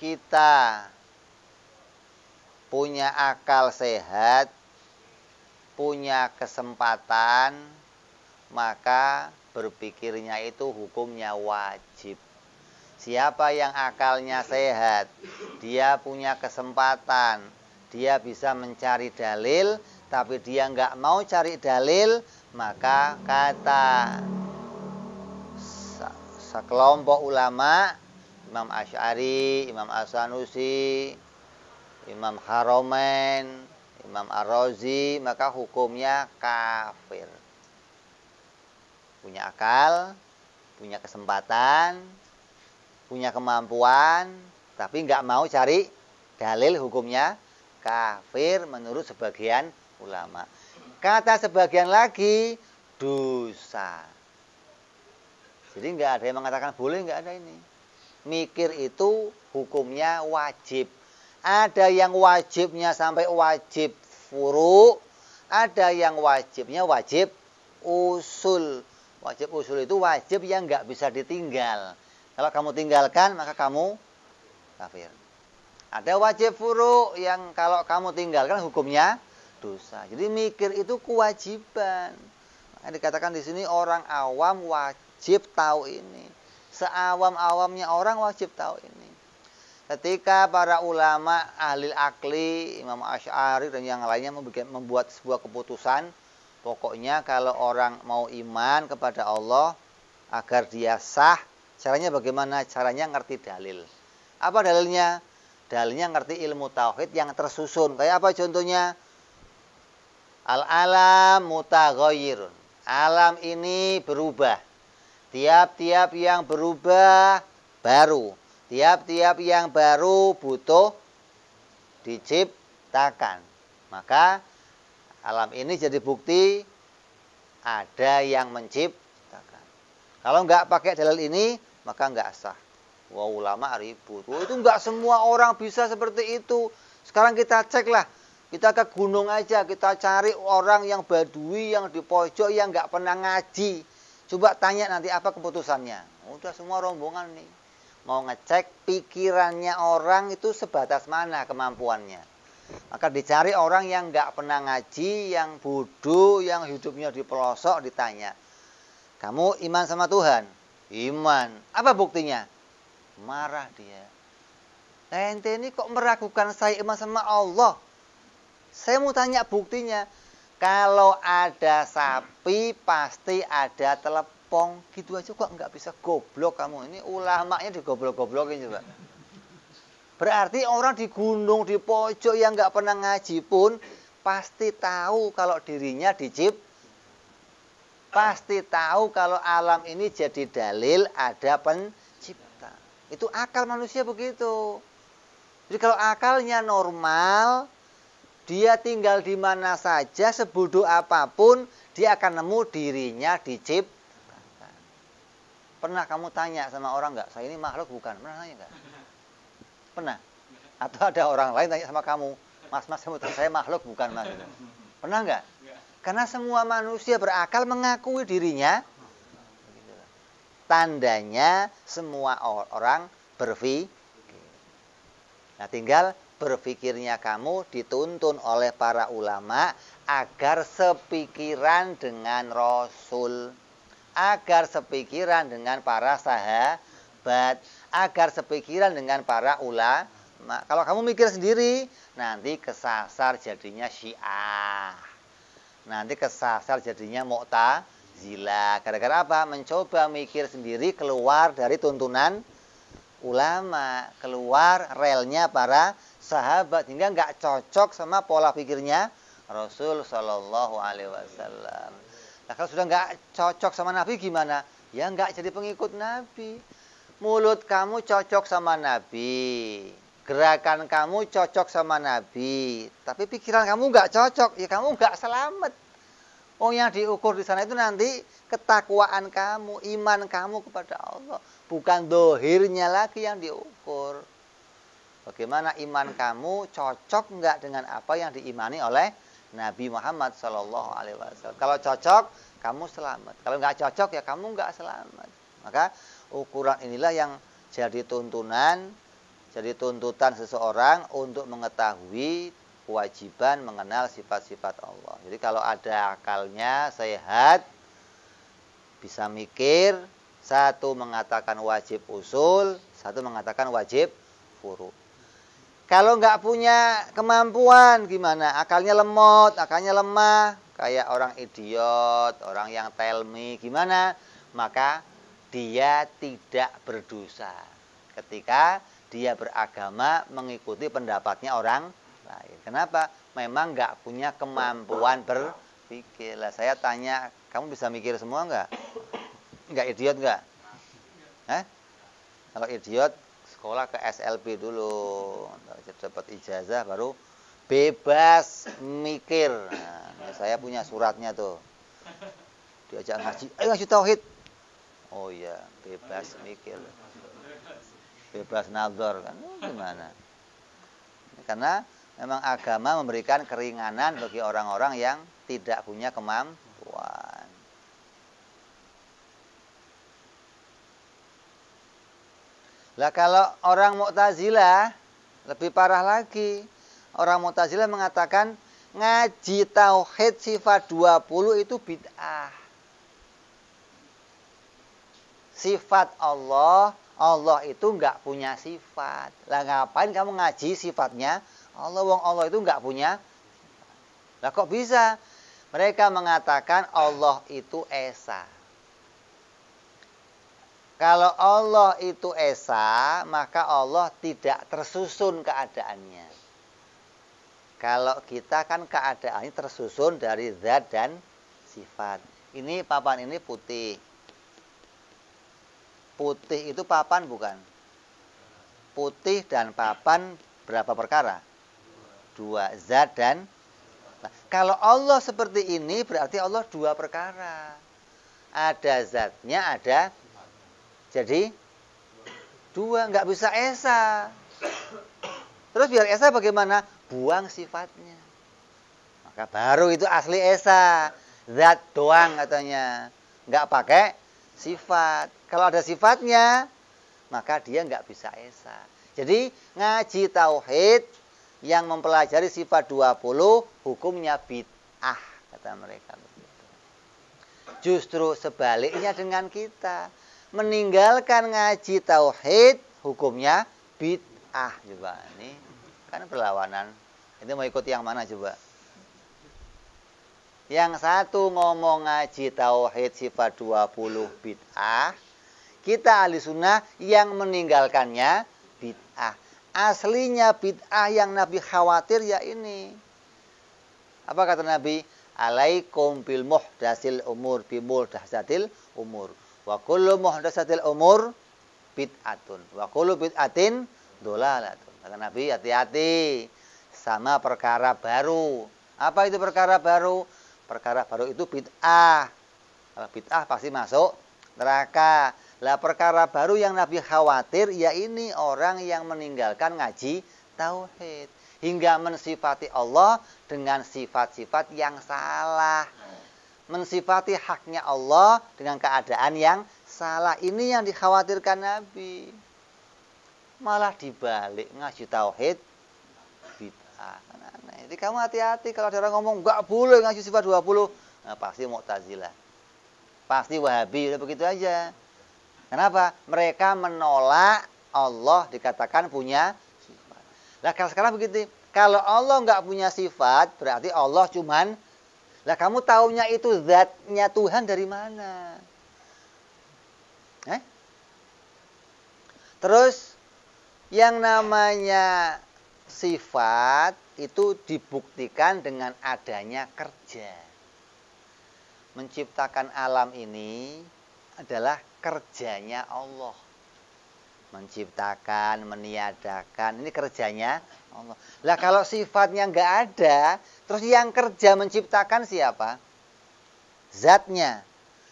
kita punya akal sehat, punya kesempatan, maka berpikirnya itu hukumnya wajib. Siapa yang akalnya sehat, dia punya kesempatan, dia bisa mencari dalil, tapi dia nggak mau cari dalil, maka kata sekelompok ulama, Imam Asy'ari, Imam As-Sanusi, Imam Haramain, Imam Ar-Razi, maka hukumnya kafir. Punya akal, punya kesempatan, punya kemampuan, tapi nggak mau cari dalil, hukumnya kafir menurut sebagian ulama. Kata sebagian lagi, dosa. Jadi nggak ada yang mengatakan boleh, nggak ada ini. Mikir itu hukumnya wajib. Ada yang wajibnya sampai wajib furu, ada yang wajibnya wajib usul. Wajib usul itu wajib yang nggak bisa ditinggal. Kalau kamu tinggalkan, maka kamu kafir. Ada wajib furu yang kalau kamu tinggalkan hukumnya dosa. Jadi mikir itu kewajiban. Makanya dikatakan di sini orang awam wajib tahu ini. Seawam-awamnya orang wajib tahu ini. Ketika para ulama ahli akli, Imam Asy'ari dan yang lainnya membuat sebuah keputusan, pokoknya kalau orang mau iman kepada Allah agar dia sah, caranya bagaimana? Caranya ngerti dalil. Apa dalilnya? Dalilnya ngerti ilmu tauhid yang tersusun. Kayak apa contohnya? Al-alam mutaghayyirun. Alam ini berubah. Tiap-tiap yang berubah baru. Tiap-tiap yang baru butuh diciptakan. Maka alam ini jadi bukti ada yang menciptakan. Kalau nggak pakai dalil ini, maka nggak sah. Wah, ulama ribut. Wah, itu nggak semua orang bisa seperti itu. Sekarang kita cek lah. Kita ke gunung aja, kita cari orang yang badui, yang di pojok, yang nggak pernah ngaji. Coba tanya nanti apa keputusannya. Udah semua rombongan nih. Mau ngecek pikirannya orang itu sebatas mana kemampuannya. Maka dicari orang yang nggak pernah ngaji, yang bodoh, yang hidupnya di pelosok, ditanya. Kamu iman sama Tuhan? Iman. Apa buktinya? Marah dia. Ente ini kok meragukan saya iman sama Allah? Saya mau tanya buktinya. Kalau ada sapi pasti ada telepong. Gitu aja kok nggak bisa, goblok kamu. Ini ulamanya digoblok-goblokin coba. Berarti orang di gunung, di pojok yang nggak pernah ngaji pun pasti tahu kalau dirinya pasti tahu kalau alam ini jadi dalil ada pencipta. Itu akal manusia begitu. Jadi kalau akalnya normal, dia tinggal di mana saja, sebodoh apapun, dia akan nemu dirinya diciptakan. Pernah kamu tanya sama orang nggak, saya ini makhluk bukan? Pernah tanya nggak? Pernah? Atau ada orang lain tanya sama kamu, mas saya makhluk bukan mas? Pernah nggak? Karena semua manusia berakal mengakui dirinya. Tandanya semua orang berpikir. Nah, tinggal berpikirnya kamu dituntun oleh para ulama agar sepikiran dengan Rasul, agar sepikiran dengan para sahabat, agar sepikiran dengan para ulama. Kalau kamu mikir sendiri, nanti kesasar jadinya Syiah. Nanti kesasar jadinya Mu'tazilah. Gara-gara apa? Mencoba mikir sendiri keluar dari tuntunan ulama, keluar relnya para sahabat, hingga nggak cocok sama pola pikirnya Rasul Shallallahu Alaihi Wasallam. Nah, kalau sudah nggak cocok sama Nabi gimana? Ya nggak jadi pengikut Nabi. Mulut kamu cocok sama Nabi, gerakan kamu cocok sama Nabi, tapi pikiran kamu nggak cocok, ya kamu nggak selamat. Oh, yang diukur di sana itu nanti ketakwaan kamu, iman kamu kepada Allah, bukan dohirnya lagi yang diukur. Bagaimana iman kamu cocok nggak dengan apa yang diimani oleh Nabi Muhammad SAW. Kalau cocok, kamu selamat. Kalau nggak cocok, ya kamu nggak selamat. Maka ukuran inilah yang jadi tuntunan, jadi tuntutan seseorang untuk mengetahui kewajiban mengenal sifat-sifat Allah. Jadi kalau ada akalnya sehat, bisa mikir, satu mengatakan wajib usul, satu mengatakan wajib furu. Kalau nggak punya kemampuan gimana? Akalnya lemot, akalnya lemah, kayak orang idiot, orang yang tell me, gimana? Maka dia tidak berdosa ketika dia beragama mengikuti pendapatnya orang lain. Kenapa? Memang nggak punya kemampuan berpikir. Lah saya tanya, kamu bisa mikir semua nggak? Nggak idiot nggak? Kalau idiot, sekolah ke SLB dulu, dapat ijazah baru bebas mikir. Nah, saya punya suratnya tuh. Diajak ngaji, ayo ngaji tauhid. Oh iya, bebas mikir, bebas nazar kan, gimana? Karena memang agama memberikan keringanan bagi orang-orang yang tidak punya kemampuan. Lah kalau orang Mu'tazilah lebih parah lagi. Orang Mu'tazilah mengatakan ngaji tauhid sifat 20 itu bid'ah. Sifat Allah, Allah itu nggak punya sifat. Lah ngapain kamu ngaji sifatnya Allah? Wong Allah itu nggak punya. Lah kok bisa? Mereka mengatakan Allah itu esa. Kalau Allah itu esa, maka Allah tidak tersusun keadaannya. Kalau kita kan keadaannya tersusun dari zat dan sifat. Ini papan ini putih. Putih itu papan bukan? Putih dan papan berapa perkara? 2, zat dan. Nah, kalau Allah seperti ini berarti Allah 2 perkara. Ada zatnya, ada. Jadi 2, nggak bisa esa. Terus biar esa bagaimana? Buang sifatnya. Maka baru itu asli esa. Zat doang katanya. Nggak pakai sifat. Kalau ada sifatnya, maka dia nggak bisa esa. Jadi ngaji tauhid yang mempelajari sifat 20 hukumnya bid'ah, kata mereka. Justru sebaliknya dengan kita. Meninggalkan ngaji tauhid hukumnya bid'ah. Coba ini kan berlawanan. Ini mau ikut yang mana coba? Yang satu ngomong ngaji tauhid sifat 20 bid'ah. Kita ahli sunnah yang meninggalkannya bid'ah. Aslinya bid'ah yang Nabi khawatir ya ini. Apa kata Nabi? Alaikum bil muhdasil umur bi muhdasatil umur. Wa kullu muhdasatil umur bid'atun. Wa kullu bid'atin dolalatun. Kata Nabi, hati-hati sama perkara baru. Apa itu perkara baru? Perkara baru itu bid'ah. Kalau bid'ah pasti masuk neraka. Lah perkara baru yang Nabi khawatir ya ini orang yang meninggalkan ngaji tauhid hingga mensifati Allah dengan sifat-sifat yang salah. Mensifati haknya Allah dengan keadaan yang salah. Ini yang dikhawatirkan Nabi. Malah dibalik ngaji tauhid bid'ah. Jadi kamu hati-hati kalau ada orang ngomong enggak boleh ngaji sifat 20. Nah, pasti Mu'tazilah. Pasti Wahabi, udah begitu aja. Kenapa? Mereka menolak Allah dikatakan punya sifat. Lah kalau sekarang begitu, kalau Allah nggak punya sifat, berarti Allah cuman, lah kamu taunya itu zatnya Tuhan dari mana? Terus yang namanya sifat itu dibuktikan dengan adanya kerja. Menciptakan alam ini adalah kerjanya Allah. Menciptakan, meniadakan, ini kerjanya Allah. Lah kalau sifatnya nggak ada, terus yang kerja menciptakan siapa? Zatnya.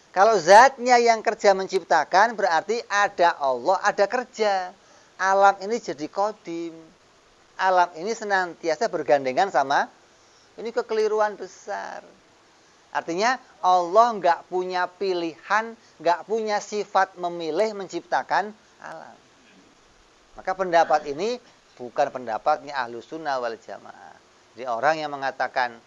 Kalau zatnya yang kerja menciptakan, berarti ada Allah, ada kerja. Alam ini jadi kodim. Alam ini senantiasa bergandengan sama, ini kekeliruan besar. Artinya Allah nggak punya pilihan, nggak punya sifat memilih menciptakan alam. Maka pendapat ini bukan pendapatnya Ahlussunnah wal Jamaah. Jadi orang yang mengatakan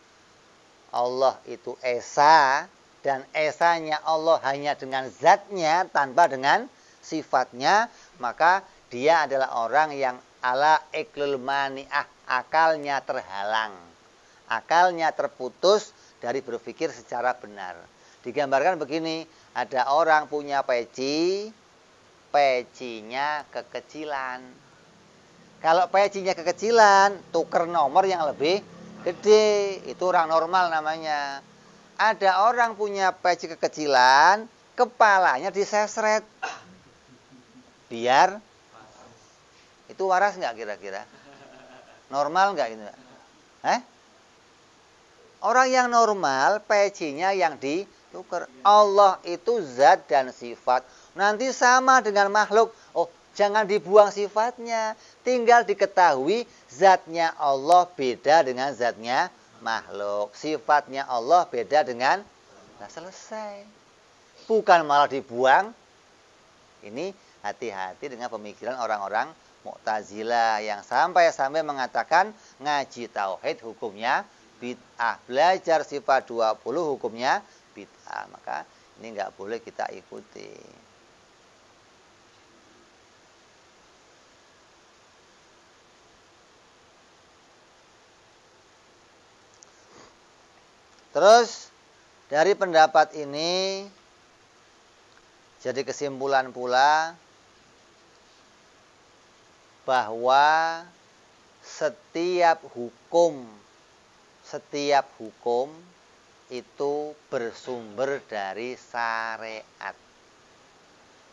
Allah itu esa, dan esanya Allah hanya dengan zatnya tanpa dengan sifatnya, maka dia adalah orang yang ala iklul mani'ah, akalnya terhalang, akalnya terputus dari berpikir secara benar. Digambarkan begini, ada orang punya peci, pecinya kekecilan. Kalau pecinya kekecilan, tuker nomor yang lebih gede, itu orang normal namanya. Ada orang punya peci kekecilan, kepalanya disesret. Biar itu waras nggak kira-kira? Normal nggak gitu? Orang yang normal, pecinya yang ditukar. Allah itu zat dan sifat. Nanti sama dengan makhluk. Oh, jangan dibuang sifatnya. Tinggal diketahui zatnya Allah beda dengan zatnya makhluk. Sifatnya Allah beda dengan, nah selesai. Bukan malah dibuang. Ini hati-hati dengan pemikiran orang-orang Mu'tazilah yang sampai-sampai mengatakan ngaji tauhid hukumnya bid'ah. Belajar sifat 20 hukumnya bid'ah. Maka ini nggak boleh kita ikuti. Terus dari pendapat ini jadi kesimpulan pula bahwa setiap hukum itu bersumber dari syariat.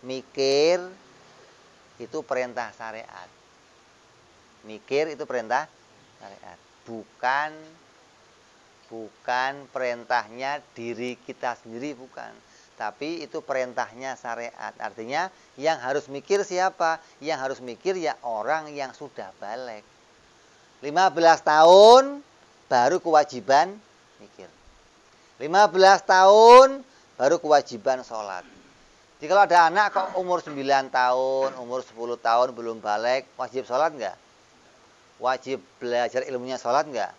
Mikir itu perintah syariat. Mikir itu perintah syariat. Bukan perintahnya diri kita sendiri, bukan. Tapi itu perintahnya syariat. Artinya yang harus mikir siapa? Yang harus mikir ya orang yang sudah balik. 15 tahun baru kewajiban mikir. 15 tahun baru kewajiban sholat. Jadi kalau ada anak kok umur 9 tahun, umur 10 tahun belum balik, wajib sholat enggak? Wajib belajar ilmunya sholat enggak?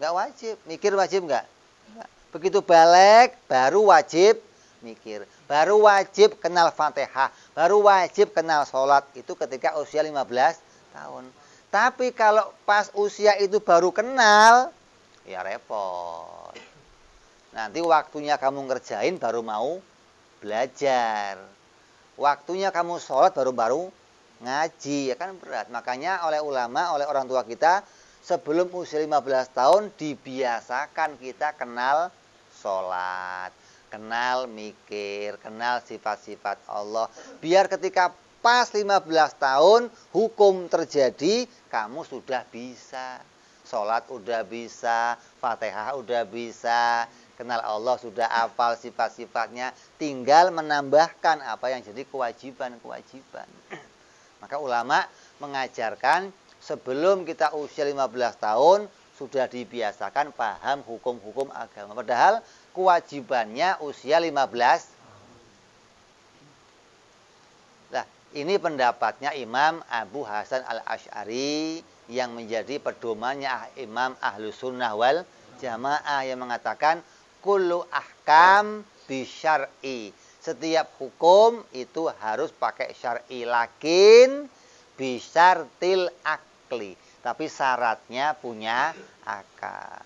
Enggak wajib. Mikir wajib enggak? Enggak. Begitu balik baru wajib mikir. Baru wajib kenal Fatihah. Baru wajib kenal sholat. Itu ketika usia 15 tahun. Tapi kalau pas usia itu baru kenal, ya repot. Nanti waktunya kamu ngerjain baru mau belajar. Waktunya kamu sholat baru ngaji. Ya kan berat. Makanya oleh ulama, oleh orang tua kita, sebelum usia 15 tahun dibiasakan kita kenal sholat, kenal mikir, kenal sifat-sifat Allah. Biar ketika pas 15 tahun hukum terjadi, kamu sudah bisa. Sholat udah bisa, Fatihah udah bisa, kenal Allah sudah hafal sifat-sifatnya, tinggal menambahkan apa yang jadi kewajiban-kewajiban. Maka ulama mengajarkan sebelum kita usia 15 tahun sudah dibiasakan paham hukum-hukum agama. Padahal kewajibannya usia 15. Nah, ini pendapatnya Imam Abu Hasan al-Asy'ari yang menjadi pedomannya Imam Ahlussunnah wal Jamaah yang mengatakan kullu ahkam bisyar'i. Setiap hukum itu harus pakai syar'i, lakin Bisyartil akli. Tapi syaratnya punya akal.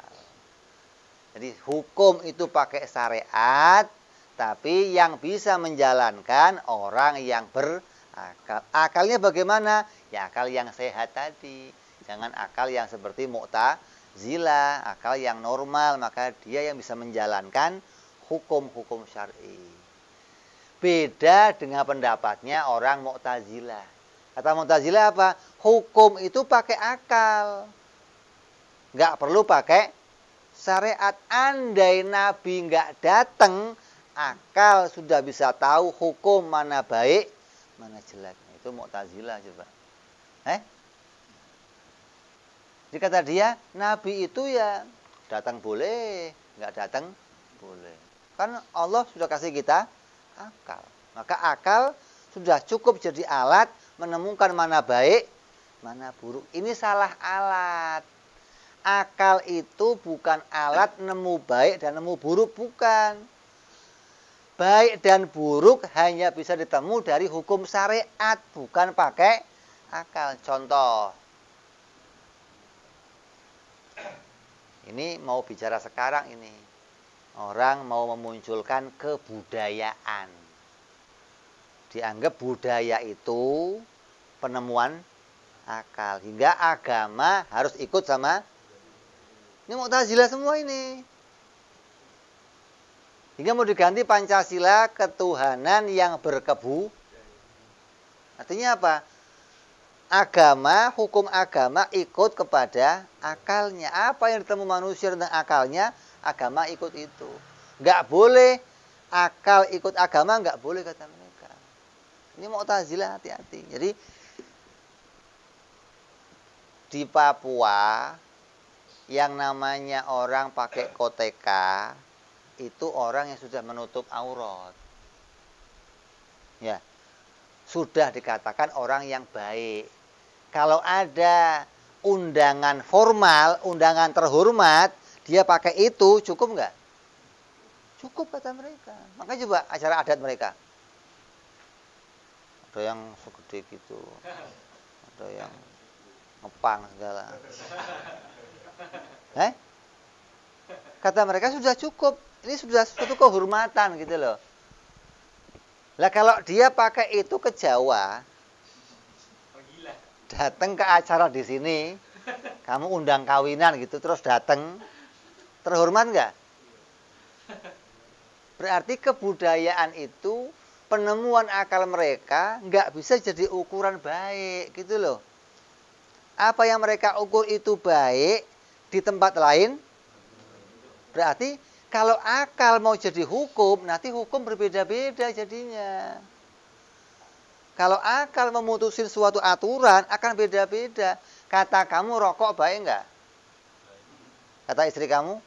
Jadi hukum itu pakai syariat, tapi yang bisa menjalankan orang yang berakal. Akalnya bagaimana? Ya akal yang sehat tadi. Jangan akal yang seperti Mu'tazilah, akal yang normal, maka dia yang bisa menjalankan hukum-hukum syar'i. Beda dengan pendapatnya orang Mu'tazilah. Kata Mu'tazilah apa? Hukum itu pakai akal. Nggak perlu pakai syariat. Andai Nabi nggak datang, akal sudah bisa tahu hukum mana baik, mana jelek. Itu Mu'tazilah coba. Jadi kata dia, Nabi itu ya datang boleh, nggak datang boleh. Kan Allah sudah kasih kita akal. Maka akal sudah cukup jadi alat menemukan mana baik, mana buruk. Ini salah alat. Akal itu bukan alat nemu baik dan nemu buruk, bukan. Baik dan buruk hanya bisa ditemu dari hukum syariat, bukan pakai akal. Contoh. Ini mau bicara sekarang ini. Orang mau memunculkan kebudayaan. Dianggap budaya itu penemuan akal. Hingga agama harus ikut sama. Ini Mu'tazilah semua ini. Hingga mau diganti Pancasila ketuhanan yang berkebu. Artinya apa? Agama, hukum agama ikut kepada akalnya. Apa yang ditemu manusia tentang akalnya, agama ikut itu. Nggak boleh akal ikut agama, nggak boleh kata mereka. Ini Mu'tazilah, hati-hati. Jadi di Papua yang namanya orang pakai koteka itu orang yang sudah menutup aurat. Ya. Sudah dikatakan orang yang baik. Kalau ada undangan formal, undangan terhormat, dia pakai itu, cukup nggak? Cukup kata mereka. Makanya coba acara adat mereka. Ada yang segede gitu. Ada yang ngepang segala. Kata mereka sudah cukup. Ini sudah suatu kehormatan gitu loh. Lah kalau dia pakai itu ke Jawa, datang ke acara di sini, kamu undang kawinan gitu, terus datang, terhormat nggak? Berarti kebudayaan itu, penemuan akal mereka nggak bisa jadi ukuran baik, gitu loh. Apa yang mereka ukur itu baik di tempat lain, berarti kalau akal mau jadi hukum, nanti hukum berbeda-beda jadinya. Kalau akal memutusin suatu aturan akan beda-beda. Kata kamu rokok baik enggak? Kata istri kamu?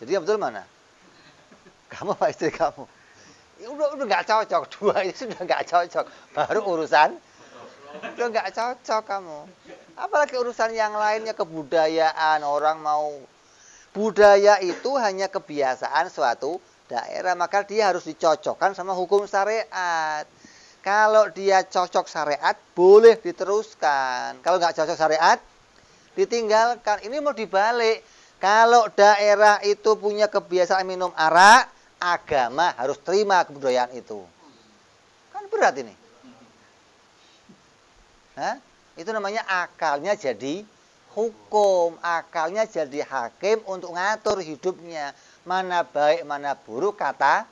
Jadi yang betul mana? Kamu apa istri kamu? Ya udah enggak cocok. Dua ini sudah enggak cocok. Baru urusan udah enggak cocok kamu. Apalagi urusan yang lainnya, kebudayaan, orang mau. Budaya itu hanya kebiasaan suatu daerah, maka dia harus dicocokkan sama hukum syariat. Kalau dia cocok syariat, boleh diteruskan. Kalau nggak cocok syariat, ditinggalkan. Ini mau dibalik. Kalau daerah itu punya kebiasaan minum arak, agama harus terima kebudayaan itu. Kan berat ini. Itu namanya akalnya jadi hukum. Akalnya jadi hakim untuk ngatur hidupnya. Mana baik, mana buruk kata,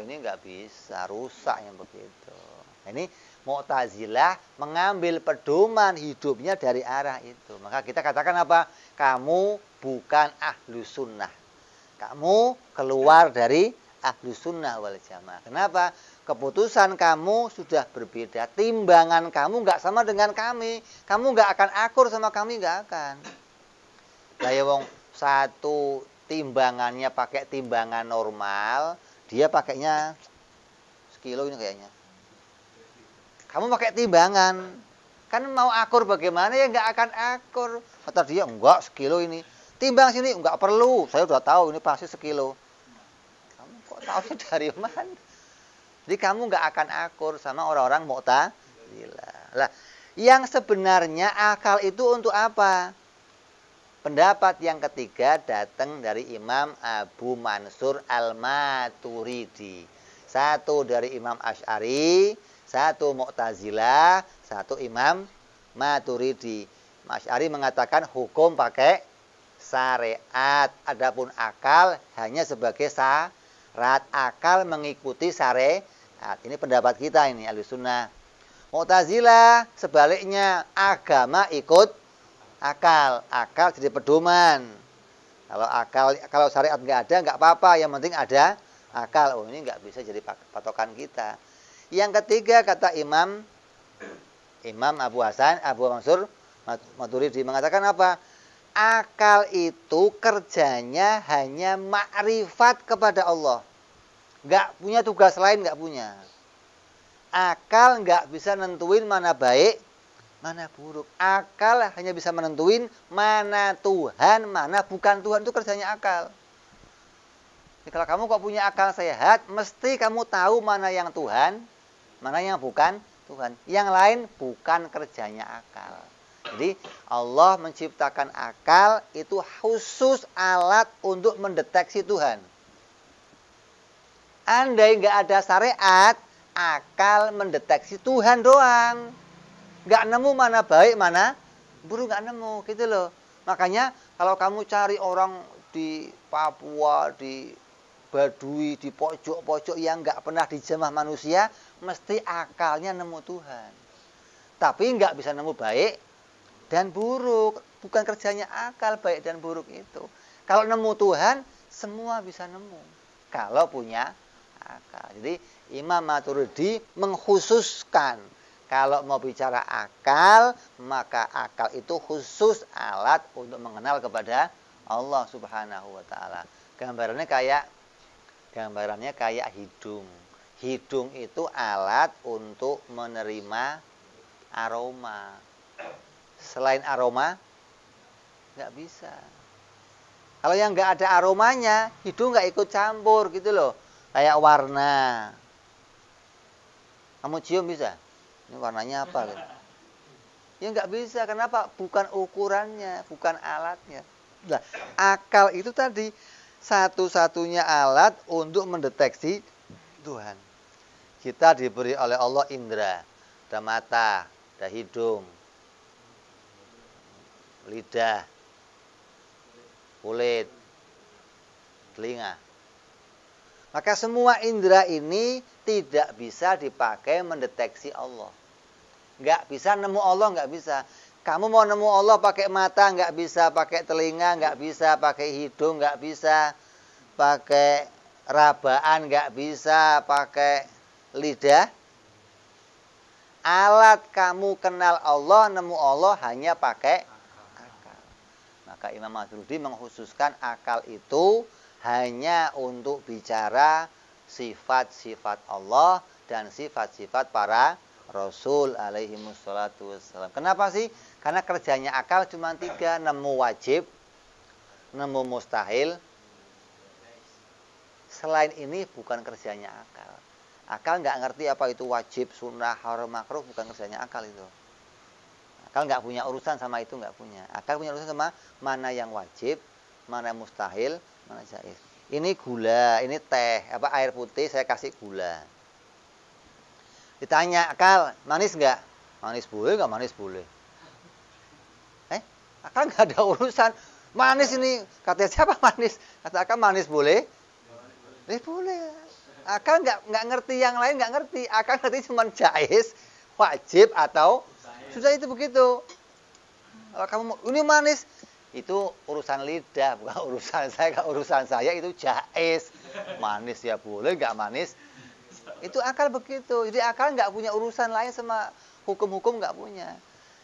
ini nggak bisa, rusak yang begitu. Ini Mu'tazilah mengambil pedoman hidupnya dari arah itu. Maka kita katakan apa? Kamu bukan ahlu sunnah. Kamu keluar dari ahlu sunnah wal jamaah. Kenapa? Keputusan kamu sudah berbeda. Timbangan kamu nggak sama dengan kami. Kamu nggak akan akur sama kami, nggak akan. Lah ya wong satu timbangannya pakai timbangan normal, dia pakainya sekilo ini kayaknya. Kamu pakai timbangan, kan mau akur bagaimana ya nggak akan akur. Kata dia enggak sekilo ini. Timbang sini enggak perlu, saya udah tahu ini pasti sekilo. Kamu kok tahu dari mana? Jadi kamu nggak akan akur sama orang-orang Mu'tazilah. Lah, yang sebenarnya akal itu untuk apa? Pendapat yang ketiga datang dari Imam Abu Mansur Al-Maturidi. Satu dari Imam Asy'ari, satu Mu'tazilah, satu Imam Maturidi. Asy'ari mengatakan hukum pakai syariat. Adapun akal hanya sebagai syarat. Akal mengikuti syariat. Ini pendapat kita ini Ahlussunnah. Mu'tazilah sebaliknya, agama ikut akal. Akal jadi pedoman. Kalau syariat nggak ada nggak apa-apa, yang penting ada akal. Oh, ini nggak bisa jadi patokan kita. Yang ketiga kata Imam Abu Mansur Maturidi mengatakan apa? Akal itu kerjanya hanya makrifat kepada Allah. Nggak punya tugas lain, nggak punya. Akal nggak bisa nentuin mana baik, mana buruk. Akal hanya bisa menentuin mana Tuhan, mana bukan Tuhan. Itu kerjanya akal. Jadi kalau kamu kok punya akal sehat, mesti kamu tahu mana yang Tuhan, mana yang bukan Tuhan. Yang lain bukan kerjanya akal. Jadi Allah menciptakan akal itu khusus alat untuk mendeteksi Tuhan. Andai nggak ada syariat, akal mendeteksi Tuhan doang. Nggak nemu mana baik, mana buruk, nggak nemu, gitu loh. Makanya kalau kamu cari orang di Papua, di Baduy, di pojok-pojok yang nggak pernah dijamah manusia, mesti akalnya nemu Tuhan. Tapi nggak bisa nemu baik dan buruk. Bukan kerjanya akal baik dan buruk itu. Kalau nemu Tuhan, semua bisa nemu. Kalau punya akal. Jadi Imam Maturidi mengkhususkan, kalau mau bicara akal, maka akal itu khusus alat untuk mengenal kepada Allah Subhanahu wa Ta'ala. Gambarannya kayak hidung. Hidung itu alat untuk menerima aroma. Selain aroma, nggak bisa. Kalau yang nggak ada aromanya, hidung nggak ikut campur gitu loh. Kayak warna. Kamu cium bisa? Ini warnanya apa? Gitu? Ya nggak bisa. Kenapa? Bukan ukurannya, bukan alatnya. Nah, akal itu tadi satu-satunya alat untuk mendeteksi Tuhan. Kita diberi oleh Allah indera. Ada mata, ada hidung, lidah, kulit, telinga. Maka semua indera ini tidak bisa dipakai mendeteksi Allah. Nggak bisa nemu Allah, nggak bisa. Kamu mau nemu Allah pakai mata, nggak bisa. Pakai telinga, nggak bisa. Pakai hidung, nggak bisa. Pakai rabaan, nggak bisa. Pakai lidah. Alat kamu kenal Allah, nemu Allah hanya pakai akal. Maka Imam Maturidi mengkhususkan akal itu hanya untuk bicara sifat-sifat Allah dan sifat-sifat para Rasul alaihi wassalatu wassalam. Kenapa sih? Karena kerjanya akal cuma 3. Nemu wajib, nemu mustahil. Selain ini bukan kerjanya akal. Akal nggak ngerti apa itu wajib, sunnah, haram, makruh. Bukan kerjanya akal itu. Akal nggak punya urusan sama itu, nggak punya. Akal punya urusan sama mana yang wajib, mana yang mustahil, mana jaiz. Ini gula, ini teh, air putih, saya kasih gula. Ditanya, akal, manis nggak? Manis boleh nggak? Manis boleh. Akal nggak ada urusan. Manis ini, kata siapa manis? Kata akal manis boleh? Boleh. Akal nggak ngerti yang lain, nggak ngerti. Akal ngerti cuma jaiz, wajib atau sudah itu begitu. Kalau kamu ini manis, itu urusan lidah, bukan urusan saya. Kalau urusan saya itu jaiz. Manis ya boleh, nggak manis. Itu akal begitu. Jadi akal nggak punya urusan lain sama hukum-hukum, nggak punya.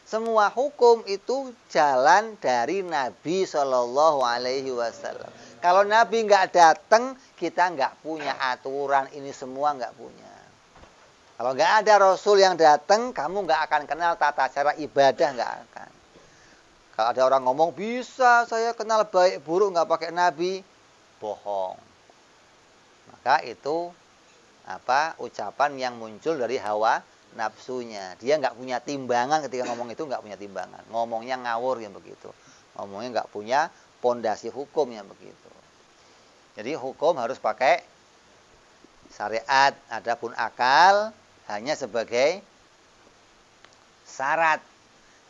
Semua hukum itu jalan dari Nabi Shallallahu Alaihi Wasallam. Kalau Nabi nggak datang, kita nggak punya aturan ini semua, nggak punya. Kalau nggak ada Rasul yang datang, kamu nggak akan kenal tata cara ibadah, nggak akan. Kalau ada orang ngomong, bisa saya kenal baik buruk nggak pakai Nabi, bohong. Maka itu ucapan yang muncul dari hawa nafsunya. Dia nggak punya timbangan ketika ngomong itu, nggak punya timbangan. Ngomongnya ngawur yang begitu. Ngomongnya nggak punya pondasi hukum yang begitu. Jadi hukum harus pakai syariat. Adapun akal hanya sebagai syarat.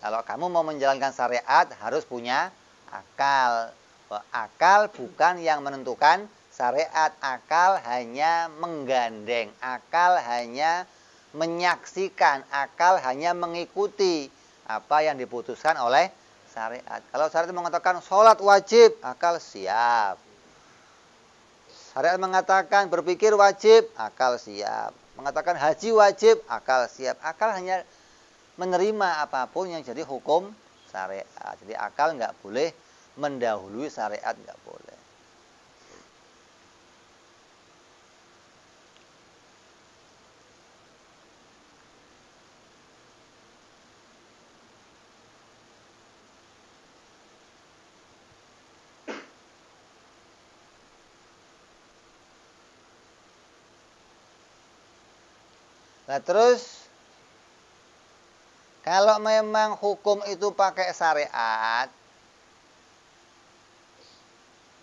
Kalau kamu mau menjalankan syariat harus punya akal. Akal bukan yang menentukan syariat. Akal hanya menggandeng. Akal hanya menyaksikan. Akal hanya mengikuti apa yang diputuskan oleh syariat. Kalau syariat mengatakan sholat wajib, akal siap. Syariat mengatakan berpikir wajib, akal siap. Mengatakan haji wajib, akal siap. Akal hanya menerima apapun yang jadi hukum syariat. Jadi akal nggak boleh mendahului syariat, nggak boleh. Nah terus kalau memang hukum itu pakai syariat,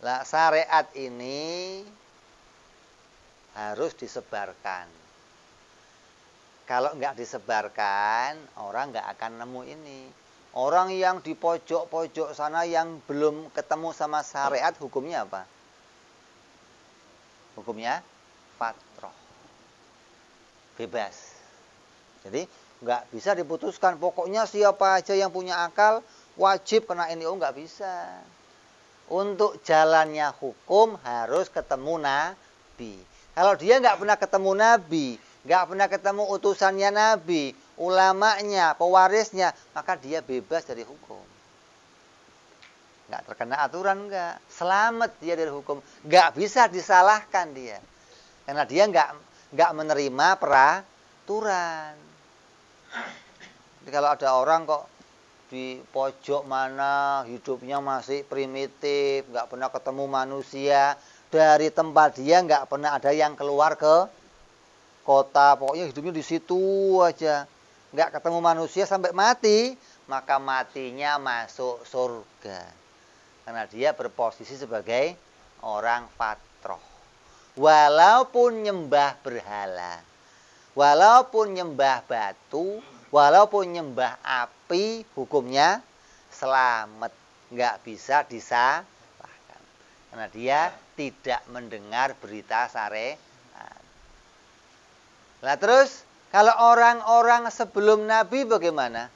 lah syariat ini harus disebarkan. Kalau nggak disebarkan, orang nggak akan nemu ini. Orang yang di pojok-pojok sana yang belum ketemu sama syariat, hukumnya apa? Hukumnya fatrah. Bebas. Jadi nggak bisa diputuskan. Pokoknya siapa aja yang punya akal wajib kena ini. Oh nggak bisa. Untuk jalannya hukum harus ketemu Nabi. Kalau dia nggak pernah ketemu Nabi, nggak pernah ketemu utusannya Nabi, ulamanya, pewarisnya, maka dia bebas dari hukum. Nggak terkena aturan nggak. Selamat dia dari hukum. Nggak bisa disalahkan dia. Karena dia nggak menerima peraturan. Jadi kalau ada orang kok di pojok mana hidupnya masih primitif, nggak pernah ketemu manusia, dari tempat dia nggak pernah ada yang keluar ke kota, pokoknya hidupnya di situ aja, nggak ketemu manusia sampai mati, maka matinya masuk surga. Karena dia berposisi sebagai orang fatroh. Walaupun nyembah berhala, walaupun nyembah batu, walaupun nyembah api, hukumnya selamat. Nggak bisa disalahkan. Karena dia tidak mendengar berita syariat. Nah terus, kalau orang-orang sebelum Nabi bagaimana?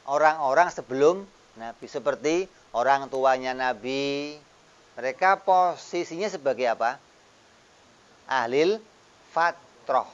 Orang-orang sebelum Nabi, seperti orang tuanya Nabi, mereka posisinya sebagai apa? Ahlil fatroh.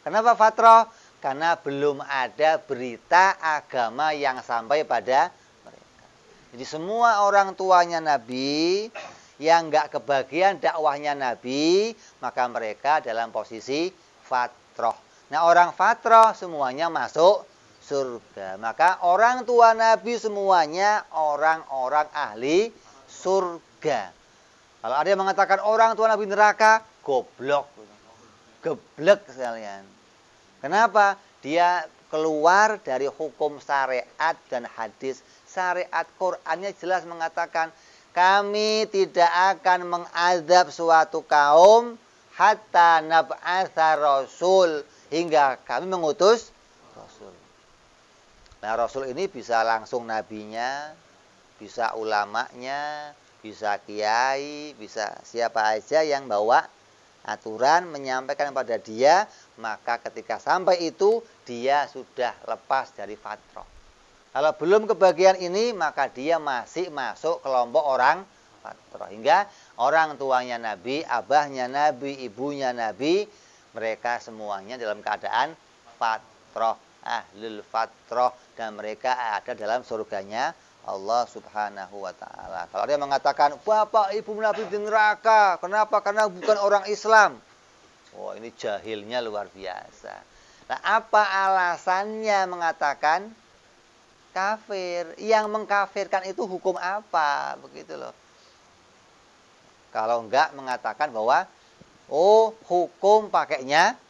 Kenapa fatroh? Karena belum ada berita agama yang sampai pada mereka. Jadi semua orang tuanya Nabi yang nggak kebagian dakwahnya Nabi, maka mereka dalam posisi fatroh. Nah orang fatroh semuanya masuk surga. Maka orang tua Nabi semuanya orang-orang ahli surga. Kalau ada yang mengatakan orang tua Nabi neraka, goblok. Geblek sekalian. Kenapa? Dia keluar dari hukum syariat dan hadis. Syariat Qur'annya jelas mengatakan, kami tidak akan mengadab suatu kaum hatta nab'atha rasul, hingga kami mengutus rasul. Nah, rasul ini bisa langsung nabinya, bisa ulamanya, bisa kiai, bisa siapa aja yang bawa aturan menyampaikan kepada dia, maka ketika sampai itu dia sudah lepas dari fatrah. Kalau belum kebagian ini, maka dia masih masuk kelompok orang fatrah. Hingga orang tuanya Nabi, abahnya Nabi, ibunya Nabi, mereka semuanya dalam keadaan fatrah, ahlul fatrah, dan mereka ada dalam surganya Allah subhanahu wa ta'ala. Kalau dia mengatakan, bapak ibu Nabi di neraka, kenapa? Karena bukan orang Islam. Oh, ini jahilnya luar biasa. Nah, apa alasannya mengatakan kafir? Yang mengkafirkan itu hukum apa? Begitu loh. Kalau enggak mengatakan bahwa, oh hukum pakainya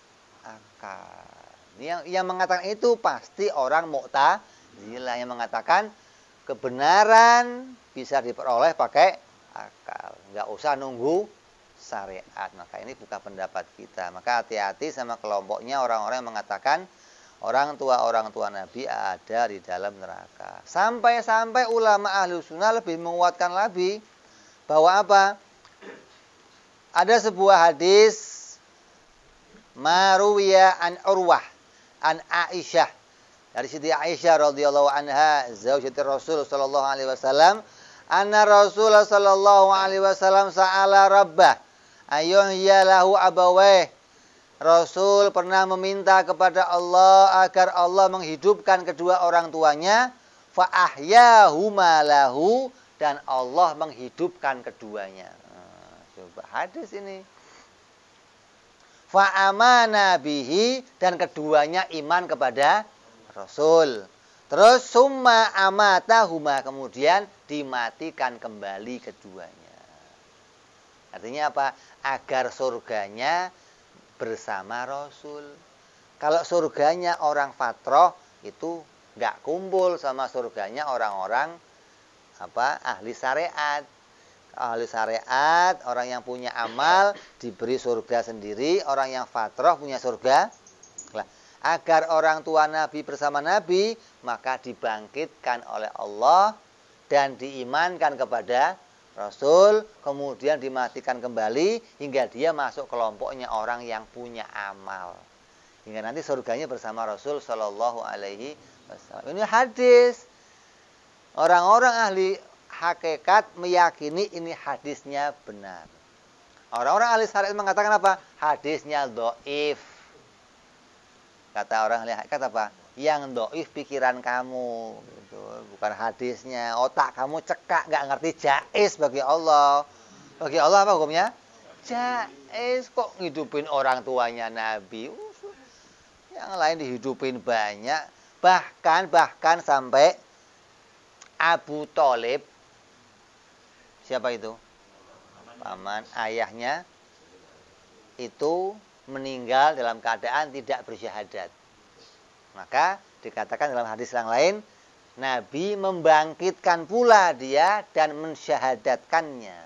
akal. Yang mengatakan itu pasti orang Mu'tazilah yang mengatakan kebenaran bisa diperoleh pakai akal, nggak usah nunggu syariat. Maka ini bukan pendapat kita. Maka hati-hati sama kelompoknya orang-orang yang mengatakan orang tua Nabi ada di dalam neraka. Sampai-sampai ulama ahlu sunnah lebih menguatkan lagi bahwa apa? Ada sebuah hadis Maruwiya an Urwah an Aisyah, dari Siti Aisyah radhiyallahu anha zaujati Rasul sallallahu alaihi wasallam, anna Rasul sallallahu alaihi wasallam sa'ala rabbah ayyuhya lahu abawayh. Rasul pernah meminta kepada Allah agar Allah menghidupkan kedua orang tuanya, fa ahyahuma lahu, dan Allah menghidupkan keduanya. Coba hadis ini. Fa amana bihi, dan keduanya iman kepada Rasul. Terus summa amatahuma, kemudian dimatikan kembali keduanya. Artinya apa? Agar surganya bersama Rasul. Kalau surganya orang fatroh itu nggak kumpul sama surganya orang-orang ahli syariat. Ahli syariat, orang yang punya amal diberi surga sendiri, orang yang fatroh punya surga. Agar orang tua Nabi bersama Nabi, maka dibangkitkan oleh Allah dan diimankan kepada Rasul, kemudian dimatikan kembali hingga dia masuk kelompoknya orang yang punya amal, hingga nanti surganya bersama Rasul Shallallahu Alaihi Wasallam. Ini hadis. Orang-orang ahli hakikat meyakini ini hadisnya benar. Orang-orang ahli syariat mengatakan apa? Hadisnya dhaif. Kata orang ahli hakikat apa? Yang dhaif pikiran kamu, gitu. Bukan hadisnya. Otak kamu cekak, nggak ngerti jaiz bagi Allah. Bagi Allah apa hukumnya? Jaiz. Kok ngidupin orang tuanya Nabi? Yang lain dihidupin banyak. Bahkan sampai Abu Thalib. Siapa itu? Paman ayahnya itu meninggal dalam keadaan tidak bersyahadat. Maka dikatakan dalam hadis yang lain, Nabi membangkitkan pula dia dan mensyahadatkannya.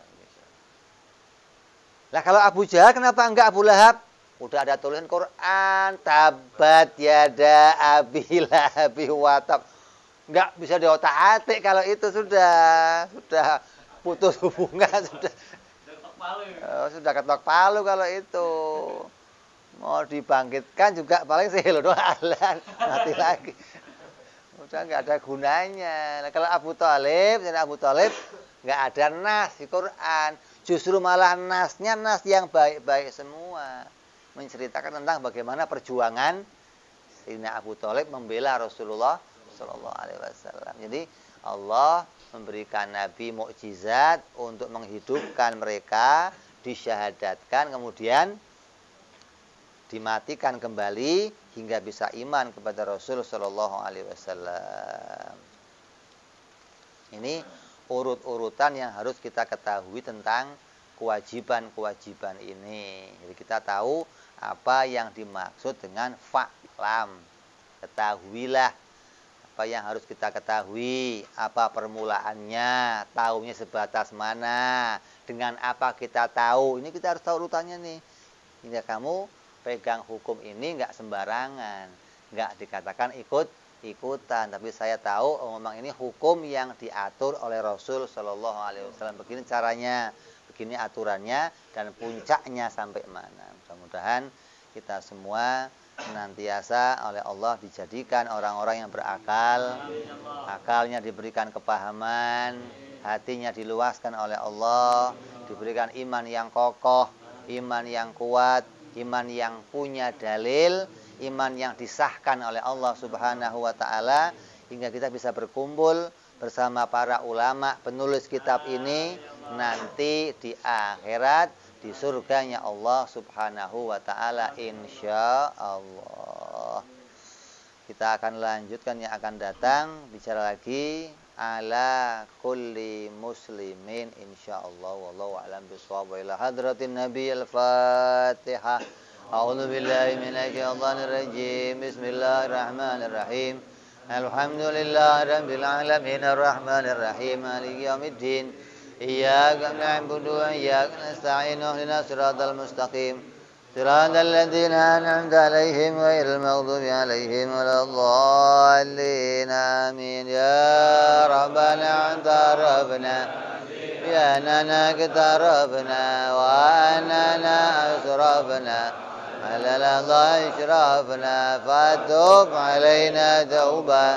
Lah kalau Abu Jahal kenapa enggak Abu Lahab? Udah ada tulisan Quran, tabat yada abi lahabi watab. Enggak bisa diotak-atik kalau itu sudah putus hubungan, sudah ketok palu kalau itu. Mau dibangkitkan juga paling sehelo doang, mati lagi. Udah nggak ada gunanya. Nah, kalau Abu Thalib nggak ada nas di Quran. Justru malah nasnya nas yang baik-baik semua. Menceritakan tentang bagaimana perjuangan Sayyidina Abu Thalib membela Rasulullah Sallallahu Alaihi Wasallam. Jadi Allah memberikan Nabi mukjizat untuk menghidupkan mereka, disyahadatkan, kemudian dimatikan kembali hingga bisa iman kepada Rasul Sallallahu Alaihi Wasallam. Ini urut-urutan yang harus kita ketahui tentang kewajiban-kewajiban ini. Jadi kita tahu apa yang dimaksud dengan fa'lam. Ketahuilah apa yang harus kita ketahui, apa permulaannya, tahunya sebatas mana, dengan apa kita tahu. Ini kita harus tahu urutannya nih. Hingga kamu pegang hukum ini nggak sembarangan, nggak dikatakan ikut-ikutan. Tapi saya tahu memang ini hukum yang diatur oleh Rasul Shallallahu Alaihi Wasallam. Begini caranya, begini aturannya, dan puncaknya sampai mana. Mudah-mudahan kita semua senantiasa oleh Allah dijadikan orang-orang yang berakal, akalnya diberikan kepahaman, hatinya diluaskan oleh Allah, diberikan iman yang kokoh, iman yang kuat, iman yang punya dalil, iman yang disahkan oleh Allah Subhanahu wa taala, hingga kita bisa berkumpul bersama para ulama penulis kitab ini nanti di akhirat, di surganya Allah Subhanahu wa taala insyaallah. Kita akan lanjutkan yang akan datang, bicara lagi ala kulli muslimin insyaallah. Wallahu a'lam bishawab. Ila hadratin nabi al-fatihah. أعوذ بالله من الشيطان الرجيم بسم الله الرحمن الرحيم الحمد لله رب العالمين الرحمن الرحيم مالك يوم الدين إياك نعبد وإياك نستعين اهدنا الصراط المستقيم صراط الذين أنعمت عليهم غير المغضوب عليهم ولا الضالين آمين يا ربنا اعترفنا بأننا اقترفنا وأننا أسرفنا على الأعضاء إشرافنا فتوب علينا توبة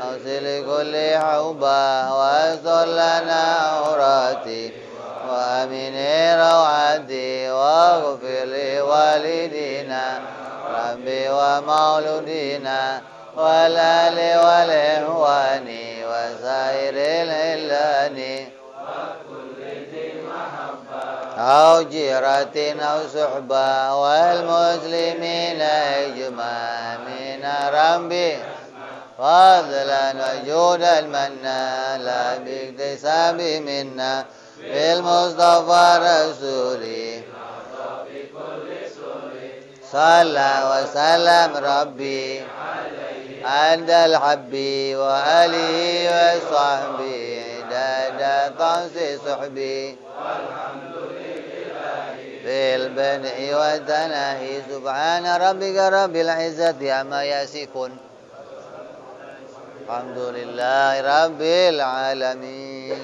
أغسل كل حوبة واستر لنا عوراتي وأمن روعتي واغفر لوالدينا ربي ومولودينا والآل والإخوان وسائر الإلان أو جيرة أو صحبة والمسلمين أجمعين ربي فضلا وجودا منا لا باكتساب منا بالمصطفى رسولي صلى وسلم ربي عند الحبي وآله وصحبه دادا طنس صحبي في البدء والتناهي سبحان ربك رب العزة عما يصفون الحمد لله رب العالمين.